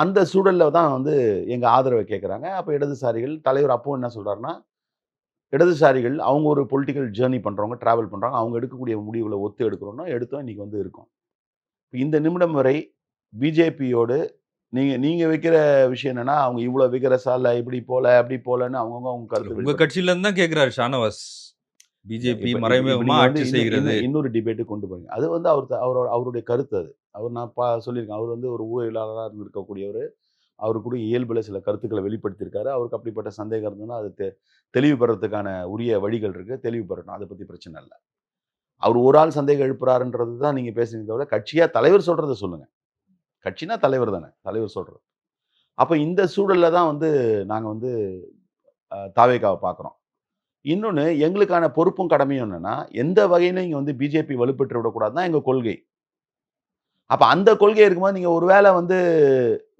அந்த சூழல்ல தான் வந்து எங்க ஆதரவ கேட்கறாங்க. அப்ப இடதுசாரிகள் தலைவர் அப்பவும் என்ன சொல்றாருன்னா, இடதுசாரிகள் அவங்க ஒரு பொலிட்டிக்கல் ஜர்னி பண்றவங்க, டிராவல் பண்றாங்க. அவங்க எடுக்கக்கூடிய முடிவுகள ஒத்து எடுக்கிறோம்னா, எடுத்தோம். இன்னைக்கு வந்து இருக்கோம். இந்த நிமிடம் வரை பிஜேபியோடு நீங்க நீங்க வைக்கிற விஷயம் என்னன்னா, அவங்க இவ்ளோ விகரஸா இல்ல, இப்படி போல, அப்படி போலன்னு அவங்கவங்க அவங்க இல்ல கருத்து உங்க கட்சியில இருந்து தான் கேட்கிறாரு ஷானவாஸ். இல்ல. பிஜேபி இப்ப இப்ப இப்ப மறைமுகமா நீங்க வந்து ஆட்சி செய்கிறது. இன்னொரு டிபேட்டுக்கு கொண்டு போறீங்க. அது வந்து அவருடைய கருத்து அது. நான் சொல்லியிருக்கேன். அவர் வந்து ஒரு ஊழலாளரா இருந்திருக்கக்கூடியவரு. அவரு கூட இயல்புல சில கருத்துக்கள வெளிப்படுத்தியிருக்காரு. அவருக்கு அப்படிப்பட்ட சந்தேகம் இருந்ததுன்னா, அது தெளிவு பெறதுக்கான உரிய வழிகள் இருக்கு. தெளிவு பெறட்டும். அத பத்தி பிரச்சனை இல்ல. அவரு ஒரு ஆள் சந்தேகம் எழுப்புறாருன்றது தான் நீங்க பேசுறீங்க தவிர, கட்சியா தலைவர் சொல்றத சொல்லுங்க. கட்சினா தலைவர் தானே. தலைவர் சொல்றது. அப்ப இந்த சூழல்ல தான் வந்து நாங்க வந்து தாவேகாவ பார்க்குறோம். இன்னொன்னு எங்களுக்கான பொறுப்பும், கடமையும் என்னன்னா, எந்த வகையிலும் இங்க வந்து பிஜேபி வலுப்பெற்று விடக்கூடாதுன்னு தான் எங்க கொள்கை. அப்ப அந்த கொள்கை இருக்கும்போது, நீங்க ஒரு வேள வந்து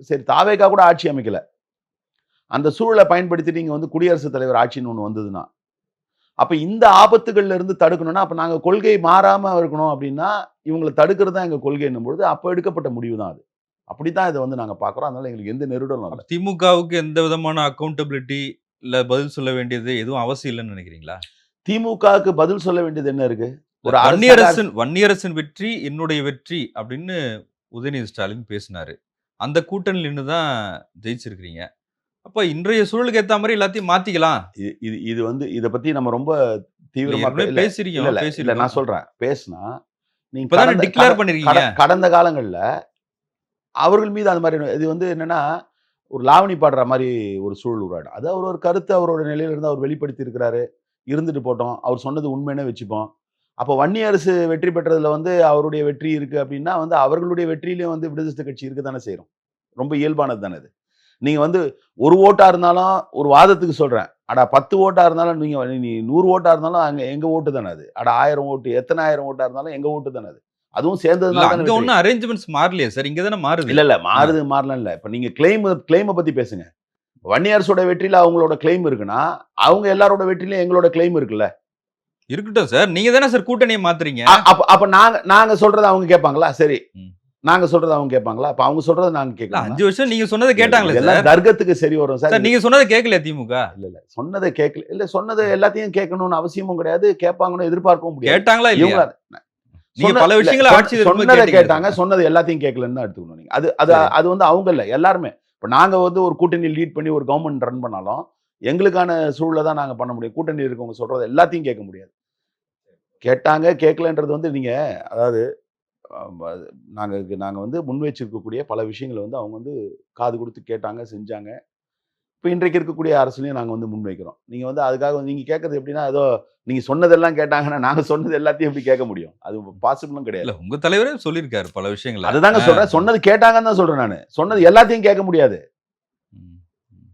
சரி தாவேகா கூட ஆட்சி அமைக்கல. அந்த சூழல பயன்படுத்திட்டு இங்க வந்து குடியரசுத் தலைவர் ஆட்சின்னு ஒண்ணு வந்ததுன்னா, அப்ப இந்த ஆபத்துகள்ல இருந்து தடுக்கணும்னா, அப்ப நாங்க கொள்கை மாறாம இருக்கணும் அப்டின்னா, இவங்கள தடுக்கிறது தான் எங்க கொள்கைன்னும் பொழுது, அப்ப எடுக்கப்பட்ட முடிவு தான் அது. அப்படித்தான் இத வந்து நாங்க பார்க்குறோம். அதனால எங்களுக்கு எந்த நெருடலும் இல்ல. அப்ப திமுகவுக்கு எந்த விதமான அக்கவுண்டபிலிட்டி இல்ல பதில் சொல்ல வேண்டியது எதுவும் அவசியம் இல்லன்னு நினைக்கிறீங்களா? திமுகவுக்கு பதில் சொல்ல வேண்டியது என்ன இருக்கு? இல்ல ஒரு வன்னியரசின் வன்னியரசின் வெற்றி என்னுடைய வெற்றி அப்படின்னு உதயநிதி ஸ்டாலின் பேசினாரு. அந்த கூட்டணியில நின்னு தான் ஜெயிச்சிருக்கிறீங்க. அப்ப இன்றைய சூழலுக்கு ஏத்த மாரி எல்லாத்தையும் மாத்திக்கலாம். இது இது இது வந்து இத பத்தி நம்ம ரொம்ப இல்ல தீவிரமா ஏற்கனவே இல்ல பேசியிருக்கோம். நான் சொல்றேன். பேசுனா, நீங்க இப்ப தானே டிக்ளேர் பண்ணியிருக்கீங்க. கடந்த காலங்கள்ல அவர்கள் மீது அந்த மாரி இது வந்து என்னன்னா, ஒரு லாவணி பாடுற மாரி ஒரு சூழல் உருவாயிடும். அது அவர் ஒரு கருத்து அவரோட நிலையில இருந்து அவர் வெளிப்படுத்தி இருக்கிறாரு. இருந்துட்டு போட்டும். அவர் சொன்னது உண்மைன்னே வச்சுப்போம். அப்போ வன்னி அரசு வெற்றி பெற்றதுல வந்து அவருடைய வெற்றி இருக்கு அப்டின்னா வந்து அவர்களுடைய வெற்றியிலயும் வந்து விடுதலை சிறுத்தை கட்சி இருக்க தானே செய்ரும். ரொம்ப இயல்பானது தானே அது. நீங்க வந்து 1 ஓட்டா இருந்தாலும் ஒரு வாதத்துக்கு சொல்றேன். அட 10 ஓட்டா இருந்தாலும் நீ 100 ஓட்டா இருந்தாலும் அங்க எங்க ஓட்டு தானே அது. அட 1000 ஓட்டு எத்தன 1000 ஓட்டா இருந்தாலும் எங்க ஓட்டு தானே அது. அதுவும் இல்ல சேர்ந்ததுனால தானே அங்க வெற்றி. ஒண்ணும் அரேஞ்ச்மென்ட்ஸ் மாறலையே சார். இங்க தானே மாறுது. இல்ல ஆ. மாறுது மாறலாம் இல்ல. இப்ப நீங்க கிளைம பத்தி பேசுங்க. வன்னி அரசோட வெற்றியில அவங்களோட கிளைம் இருக்குன்னா, அவங்க எல்லாரோட வெற்றியிலும் எங்களோட கிளைம் இருக்குல்ல. இருக்கட்டும் சார். நீங்க தானே சார் கூட்டணிய மாத்துறீங்க. அப்ப அப்ப நாங்க நாங்க சொல்றத அவங்க கேட்பாங்களா? சரி. ம். நாங்க சொல்றத அவங்க கேட்பாங்களா? அப்ப அவங்க சொல்றத நாங்க இல்ல கேட்கணுமா? 5 வருஷம் நீங்க சொன்னத இல்ல கேட்டாங்களே இதெல்லாம் சார். தர்க்கத்துக்கு சரி வரும் சார். சார் நீங்க சொன்னத கேட்கலையா திமுக? இல்ல. சொன்னத கேட்கல. இல்ல சொன்னத எல்லாத்தையும் கேட்கணும்னு அவசியமும் கிடையாது. கேட்பாங்கன்னு எதிர்பார்க்கவும் முடியாது. கேட்டாங்களா இல்லையா? இவங்கள நீங்க பல விஷயங்கள ஆட்சியில இருக்கும்போது சொன்னத கேட்டீங்களே கேட்டாங்க. சார். சொன்னது எல்லாத்தையும் கேட்கலன்னு தான் எடுத்துக்கணும் நீங்க. அது அது சரி. அது வந்து அவங்க இல்ல. எல்லாருமே. இப்ப நாங்க வந்து ஒரு கூட்டணி லீட் பண்ணி ஒரு கவர்ன்மெண்ட் ரன் பண்ணாலும், எங்களுக்கான சூழல தான் நாங்க பண்ண முடியும். கூட்டணியில இருக்கவங்க சொல்றது எல்லாத்தையும் கேட்க முடியாது. கேட்டாங்க, கேட்கலன்றது வந்து நீங்க அதாவது நாங்க நாங்க வந்து முன்வைச்சிருக்கக்கூடிய பல விஷயங்கள வந்து அவங்க வந்து காது குடுத்து கேட்டாங்க, செஞ்சாங்க. இப்ப இன்றைக்கு இருக்கக்கூடிய அரசுலயும் நாங்க வந்து முன்வைக்கிறோம். நீங்க வந்து அதுக்காக நீங்க கேட்கறது எப்படின்னா, ஏதோ நீங்க சொன்னதெல்லாம் கேட்டாங்கன்னா, நாங்க சொன்னது எல்லாத்தையும் எப்படி கேட்க முடியும்? அது பாசிபிளும் இல்ல கிடையாது. உங்க தலைவரே சொல்லியிருக்காரு பல விஷயங்கள. அததாங்க ஆ, சொல்றேன். சொன்னது கேட்டாங்கன்னு தான் சொல்றேன் நானு. சொன்னது ம், எல்லாத்தையும் கேட்க முடியாது. ம், ம்.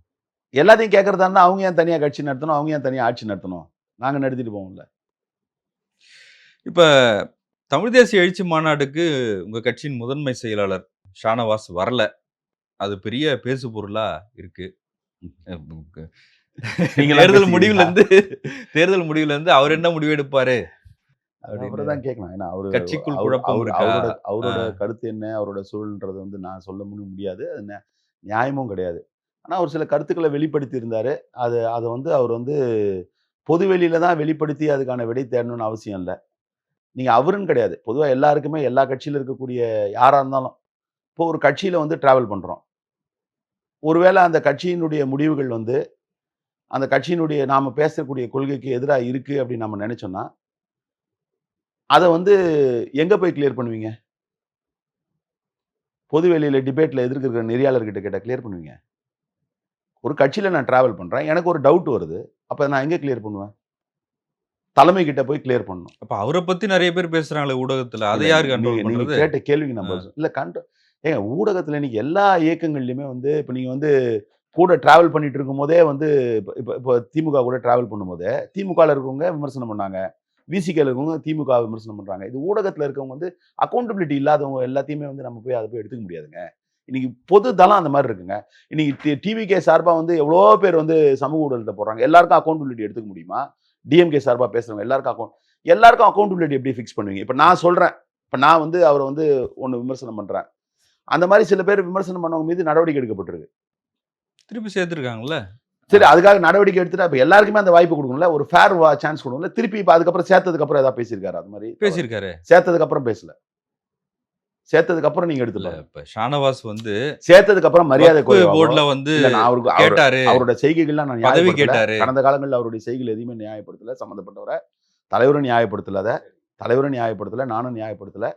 எல்லாத்தையும் கேட்கறதா இருந்தா, அவங்க ஏன் தனியா கட்சி நடத்தணும்? அவங்க ஏன் தனியா ஆட்சி நடத்தணும்? நாங்க நடத்திட்டு போவோம்ல. இப்ப தமிழ் தேசிய எழுச்சி மாநாடுக்கு உங்க கட்சியின் முதன்மை செயலாளர் ஷானவாஸ் வரல. அது பெரிய பேசு பொருளா இருக்கு. அ கு நீங்கலாம் தேர்தல் முடிவுல பேசிக்கிறீங்களா? இருந்து தேர்தல் முடிவுல இருந்து அவர் என்ன முடிவு எடுப்பாரு அது அவர அப்படின்னு தான் கேட்கணும். ஏன்னா அவரு கட்சிக்குள் அவரு குழப்பம் அவரு இருக்கா? அவரோட ஆ, அவரோட கருத்து என்ன? அவரோட சூழல்ன்றது வந்து நான் சொல்ல முடியாது. அது நியாயமும் கிடையாது. ஆனா, ஒரு சில கருத்துக்கள வெளிப்படுத்தி இருந்தாரு. அத வந்து அவர் வந்து பொது வெளியில தான் வெளிப்படுத்தி அதுக்கான விடை தேடணும்னு அவசியம் இல்ல. நீங்க அவருன்னு கிடையாது. பொதுவா எல்லாருக்குமே எல்லா கட்சியில இருக்கக்கூடிய யாரா இருந்தாலும், இப்போ ஒரு கட்சியில வந்து டிராவல் பண்றோம். ஒருவேள அந்த கட்சியினுடைய முடிவுகள் வந்து, அந்த கட்சியினுடைய நாம பேசக்கூடிய கொள்கைக்கு எதிரா இருக்கு அப்படின்னு நம்ம நெனைச்சோம்னா, அத வந்து எங்க போய் கிளியர் பண்ணுவீங்க? பொது வெளியில டிபேட்ல எதிர்க்க இருக்கிற நெறியாளர்கிட்ட கேட்டா கிளியர் பண்ணுவீங்க? ஒரு கட்சியில நான் டிராவல் பண்றேன். எனக்கு ஒரு டவுட் வருது. அப்ப நான் எங்க கிளியர் பண்ணுவேன்? தலைமை கிட்ட போய் கிளியர் பண்ணணும். அப்ப அவர பத்தி நெறைய பேர் பேசுறாங்களே ஊடகத்துல. அத இல்ல யாரு நீங்க கண்ட்ரோல் நீங்க பண்றது? கேட்ட கேள்விக்கு நான் ஆ, பதில் இல்ல ஏங்க ஊடகத்துல இன்னைக்கு எல்லா இயக்கங்கள்லயுமே வந்து இப்ப நீங்க வந்து கூட டிராவல் பண்ணிட்டு இருக்கும்போதே வந்து இப்ப இப்ப இப்ப திமுக கூட டிராவல் பண்ணும்போதே, திமுகல இருக்கவங்க விமர்சனம் பண்ணாங்க. விசிகல இருக்கவங்க திமுக விமர்சனம் பண்றாங்க. இது ஊடகத்துல இருக்கவங்க வந்து அக்கவுண்டபிலிட்டி இல்லாதவங்க எல்லாத்தையுமே வந்து நம்ம போய் அத போய் எடுத்துக்க முடியாதுங்க. இன்னைக்கு பொது தளம் அந்த மாரி இருக்குங்க. இன்னைக்கு டிவிகே சார்பா வந்து எவ்வளவோ பேர் வந்து சமூக ஊடகத்துல போடுறாங்க. எல்லாருக்கும் அக்கவுண்டபிலிட்டி எடுத்துக்க முடியுமா? டிஎம்கே சார்பா பேசுறவங்க எல்லாருக்கும் அக்கவுண்டபிலிட்டி எப்படி ஃபிக்ஸ் பண்ணுவீங்க? இப்ப நான் சொல்றேன். இப்ப நான் வந்து அவர வந்து ஒண்ணு விமர்சனம் பண்றேன். அந்த மாரி சில பேர் விமர்சனம் பண்ணவங்க மீது நடவடிக்கை எடுக்கப்பட்டிருக்கு. திருப்பி சேர்த்துருக்காங்கல்ல. ஆ, சரி அதுக்காக நடவடிக்கை எடுத்துட்டா, இப்ப எல்லாருக்குமே அந்த வாய்ப்பு குடுக்கணும்ல. ஒரு ஃபேர் சான்ஸ் குடுக்கணும்ல. திருப்பி இப்ப அதுக்கப்புறம் சேர்த்ததுக்கு அப்புறம் ஏதாவது பேசியிருக்காரா? அது மாரி தவறு. பேசியிருக்காரே. சேர்த்ததுக்கு அப்புறம் பேசல. சேர்த்ததுக்கு அப்புறம் நீங்க எடுத்து இல்ல பாருங்க. இப்ப ஷானவாஸ் வந்து சேர்த்ததுக்கு அப்புறம் மரியாதை வக்ஃபு குறைவாவோ, போர்ட்ல வந்து இல்ல நான் கேட்டாரு. அவரோட செய்கைகள்லாம் நான் பதவி நியாயப்படுத்தல. கேட்டாரு. கடந்த காலங்கள்ல அவருடைய செய்கைகள் எதையுமே நியாயப்படுத்தல. சம்மந்தப்பட்டவர. தலைவரும் நியாயப்படுத்தல அத. தலைவரும் நியாயப்படுத்தல. நானும் நியாயப்படுத்தல.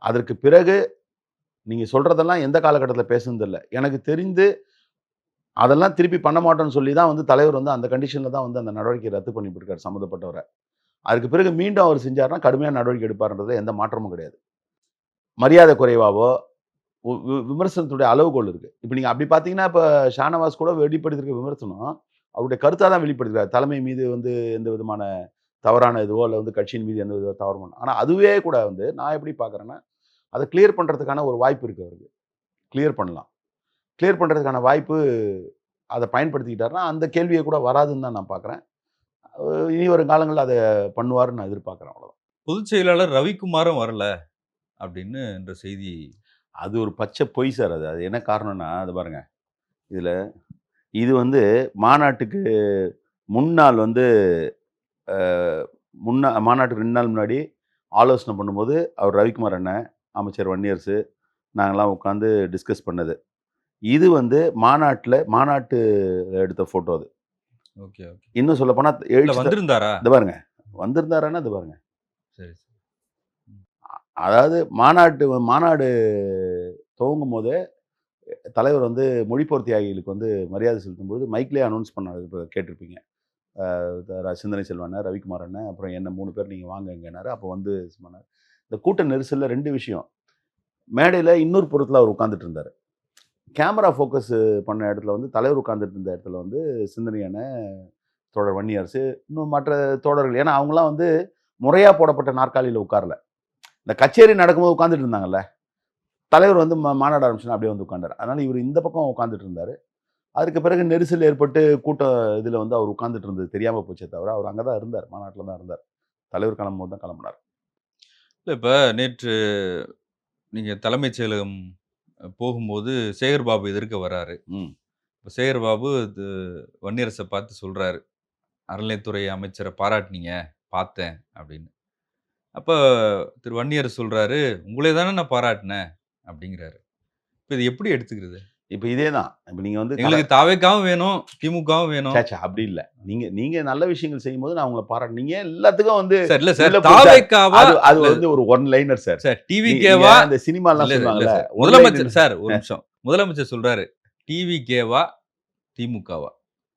அதற்கு பிறகு நீங்க சொல்றதெல்லாம் எந்த காலகட்டத்தில பேசுனது இல்ல. எனக்கு தெரிந்து அதெல்லாம் திருப்பி பண்ண மாட்டோம்ன்னு சொல்லி தான் வந்து தலைவர் வந்து அந்த கண்டிஷன்ல தான் வந்து அந்த நடவடிக்கைய ரத்து பண்ணி விட்டுருக்காரு சம்மந்தப்பட்டவர. அதுக்கு பிறகு மீண்டும் அவர் செஞ்சாருன்னா, கடுமையான நடவடிக்கை எடுப்பார்ன்றதுல எந்த மாற்றமும் கிடையாது. மரியாதை குறைவாவோ, விமர்சனத்துடைய அளவுகோல் இருக்கு. இப்ப நீங்க அப்படி பார்த்தீங்கன்னா, இப்ப ஷானவாஸ் கூட வெளிப்படுத்தியிருக்க விமர்சனம், அவருடைய கருத்தா தான் வெளிப்படுத்திருக்காரு. தலைமை மீது வந்து எந்த விதமான தவறான இதுவோ, இல்ல வந்து கட்சியின் மீது எந்த வித தவறும் ஆனா அதுவே கூட வந்து நான் எப்படி பார்க்குறேன்னா, அத கிளியர் பண்றதுக்கான ஒரு வாய்ப்பு இருக்கு அவருக்கு. கிளியர் பண்ணலாம். கிளியர் பண்றதுக்கான வாய்ப்பு அத பயன்படுத்திக்கிட்டாருன்னா, அந்த கேள்வியே கூட வராதுன்னு தான் நான் பார்க்குறேன். இனி வரும் காலங்கள்ல அத பண்ணுவாருன்னு நான் எதிர்பார்க்குறேன் அவ்வளவுதான். பொதுச் செயலாளர் ரவிக்குமாரும் வரல அப்படின்னு என்ற செய்தி. அது ஒரு பச்சை பொய் சார் அது. அது என்ன காரணம்னா, அது பாருங்க. இதுல இது வந்து மாநாட்டுக்கு முன்னாள் வந்து அ மாநாட்டுக்கு 2 நாள் முன்னாடி ஆலோசனை பண்ணும்போது, அவர் ரவிக்குமார் அண்ணன், அமைச்சர் வன்னியரசு நாங்கலாம் உட்காந்து டிஸ்கஸ் பண்ணது. இது வந்து மாநாட்டு எடுத்த ஃபோட்டோ அது. Okay, okay. இன்னும் சொல்லப்போனா இல்ல எழுச்சி வந்திருந்தாரா? இந்த பாருங்க. வந்திருந்தாரான்னா இது பாருங்க. சரி, சரி. ம். அதாவது மாநாடு துவங்கும்போதே தலைவர் வந்து மொழிப்போர் தியாகிகளுக்கு வந்து மரியாதை செலுத்தும்போது மைக்லயே அனவுன்ஸ் பண்ணாரு. இப்ப கேட்டிருப்பீங்க. சிந்தனை செல்வன், ரவிக்குமார் அண்ணன், அப்புறம் என்ன 3 பேர் நீங்க வாங்க இங்கன்னாரு. அப்போ வந்து சொன்னாரு. இந்த கூட்ட நெரிசல்ல 2 விஷயம். மேடையில இன்னொரு புறத்துல அவர் உட்கார்ந்துட்டு இருந்தாரு. கேமரா ஃபோக்கஸ் பண்ண இடத்துல வந்து தலைவர் உட்கார்ந்துட்டு இருந்த இடத்துல வந்து சிந்தனை அண்ணன், தோழர் வன்னியரசு, இன்னும் மற்ற தோழர்கள். ஏன்னா அவங்கலாம் வந்து முறையா போடப்பட்ட நாற்காலியில உட்காரல. இந்த கச்சேரி நடக்கும்போது உட்கார்ந்துட்டு இருந்தாங்கல்ல. தலைவர் வந்து மாநாடு ஆரம்பிச்சோனே அப்படியே வந்து உட்கார்ந்தாரு. அதனால இவரு இந்த பக்கம் உட்கார்ந்துட்டு இருந்தாரு. அதுக்கு பிறகு நெரிசல் ஏற்பட்டு கூட்டம் இதுல வந்து அவர் உட்கார்ந்துட்டு இருந்தது தெரியாம போச்சே தவிர, அவர் அங்க தான் இருந்தார். மாநாட்டுல தான் இருந்தார். தலைவர் கிளம்பும்போது தான் கிளம்புனார். இல்ல இப்ப நேற்று நீங்க தலைமைச் செயலகம் போகும்போது சேகர் பாபு எதிர்க்க வராரு. ம். இப்ப சேகர் பாபு வன்னியரச பார்த்து சொல்றாரு. "அறநிலையத்துறை அமைச்சர பாராட்டுனீங்க, பார்த்தேன்" அப்படின்னு. அப்ப வன்னியரசு சொல்றாரு, "உங்கள தானே நான் பாராட்டுனேன்" அப்படிங்கிறாரு. இப்ப இது எப்படி எடுத்துக்கிறது? இப்ப இதேதான். இப்ப நீங்க வந்து எங்களுக்கு தாவேக்காவும் வேணும், திமுகவும் வேணும். ச்சே! அப்படி இல்ல. நீங்க நீங்க நல்ல விஷயங்கள் செய்யும்போது நான் உங்கள பாராட்டுறேன். நீங்க எல்லாத்துக்கும் வந்து சார் இல்ல சார் உள்ள சார். தாவேக்காவா அது அது இல்ல வந்து ஒரு ஒன் லைனர் சார். சார் நீங்க டிவிகேவா இந்த சினிமாலாம் இல்ல சொல்லுவாங்கல்ல. சார். ஒன் முதலமைச்சர் லைனர் சார் ஒரு நிமிஷம். முதலமைச்சர் சொல்றாரு. டிவிகேவா, திமுகவா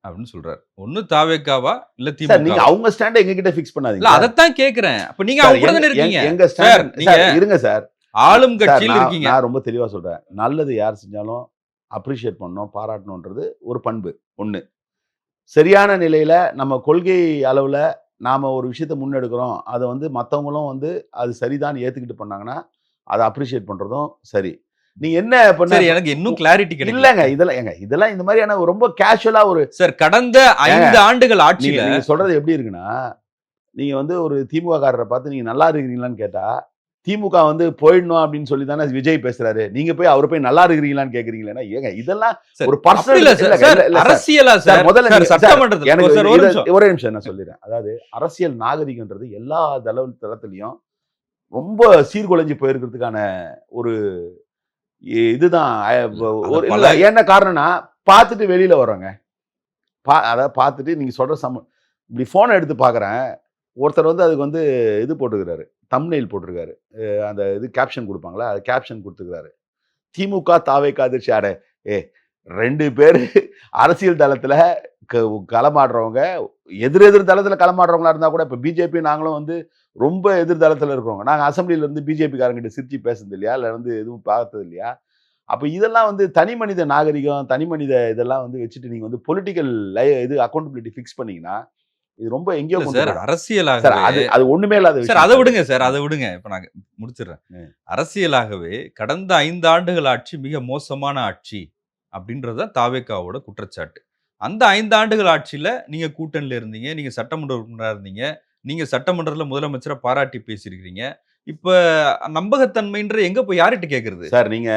அப்படின்னு சொல்றாரு. ஒண்ணு தாவேக்காவா இல்ல சார் நீங்க திமுகவா. அவங்க ஸ்டாண்ட எங்ககிட்ட ஃபிக்ஸ் பண்ணாதீங்க இல்ல சார். அதத்தான் கேட்கிறேன். அப்ப நீங்க சார் அவங்க கூட எங்க தானே இருக்கீங்க. எங்க சார் ஸ்டாண்ட் நீங்க சார் இருங்க சார். ஆளும் சார் கட்சியில் இருக்கீங்க. நான் ரொம்ப தெளிவா சொல்றேன். நல்லது யார் செஞ்சாலும் அப்ரிஷியேட் பண்ணணும், பாராட்டணும்ன்றது ஒரு பண்பு. 1. சரியான நிலையில நம்ம கொள்கை அளவுல நாம ஒரு விஷயத்த முன்னெடுக்கிறோம். அத வந்து மத்தவங்களும் வந்து அது சரிதான்னு ஏத்துக்கிட்டு பண்ணாங்கன்னா, அத அப்ரிஷியேட் பண்றதும் சரி. நீங்க என்ன பண்ண சரி எனக்கு இன்னும் கிளாரிட்டி கிடைக்கல. இல்லங்க. இதெல்லாம் இந்த மாரியான ரொம்ப கேஷுவலா ஒரு சார் கடந்த 5 ஆண்டுகள் நீங்க ஆட்சியில நீங்க சொல்றது எப்படி இருக்குன்னா, நீங்க வந்து ஒரு திமுக காரர பார்த்து நீங்க நல்லா இருக்கிறீங்களான்னு கேட்டா, திமுக வந்து போயிடணும் அப்படின்னு சொல்லி தானே விஜய் பேசுறாரு. நீங்க போய் அவர போய் நல்லா இருக்கிறீங்களான்னு கேட்கிறீங்களேன்னா, ஏங்க இதெல்லாம் சார் ஒரு அப்படி இல்ல பர்சனல் சார். சார் இல்ல சார். அரசியலா சார் சார்? முதல்ல சார் நீங்க சார் சட்டமன்றத்துல எனக்கு சார் ஒரு நிமிஷம். ஒரே நிமிஷம் நான் சொல்லிடுறேன். அதாவது அரசியல் நாகரிகம்ன்றது எல்லா தளத்திலயும் ரொம்ப சீர்குலைஞ்சு போயிருக்கிறதுக்கான ஒரு இதுதான் அத ஒரு பல இல்ல என்ன காரணம்னா, பார்த்துட்டு வெளியில வர்றோங்க. அதாவது பார்த்துட்டு நீங்க சொல்ற இப்படி ஃபோன எடுத்து பார்க்குறேன். ஒருத்தர் வந்து அதுக்கு வந்து இது போட்டுருக்காரு. தம்ப்நெயில் போட்டிருக்காரு. அந்த இது கேப்ஷன் குடுப்பாங்கல்ல, அது கேப்ஷன் குடுத்துருக்காரு. திமுக, தாவேக்கா அதிர்ச்சி. அட ஏய் 2 பேரு அரசியல் தளத்துல க களமாடுறவங்க, எதிர் தளத்துல களமாடுறவங்களா இருந்தா கூட, இப்ப பிஜேபி நாங்களும் வந்து ரொம்ப எதிர் தளத்துல இருக்கிறவங்க. நாங்க அசெம்பிளில இருந்து பிஜேபி காரங்கிட்ட சிரிச்சு பேசுனது இல்லையா? இல்ல வந்து எதுவும் பார்த்தது இல்லையா? அப்ப இதெல்லாம் வந்து தனி மனித நாகரிகம், தனி மனித இதெல்லாம் வந்து வச்சுட்டு நீங்க வந்து பொலிட்டிக்கல் இது அக்கவுண்டபிலிட்டி ஃபிக்ஸ் பண்ணீங்கன்னா, இது ரொம்ப எங்கேயோ இல்ல கொண்டு சார் போயிடும். சார் அரசியலாகவே அது அது ஒண்ணுமே இல்லாத சார் விஷயம் அத சார். விடுங்க சார். அத விடுங்க. இப்ப நான் முடிச்சுடுறேன். ம். அரசியலாகவே கடந்த 5 ஆண்டுகள் ஆட்சி மிக மோசமான ஆட்சி அப்படின்றது தான் தாவேக்காவோட குற்றச்சாட்டு. அந்த 5 ஆண்டுகள் ஆட்சியில நீங்க கூட்டணியில இருந்தீங்க. நீங்க சட்டமன்ற உறுப்பினரா இருந்தீங்க. நீங்க சட்டமன்றத்தில முதலமைச்சர பாராட்டி பேசியிருக்கிறீங்க. இப்ப நம்பகத்தன்மைன்ற எங்க போய் யார்ட்ட கேட்கிறது? சார் நீங்க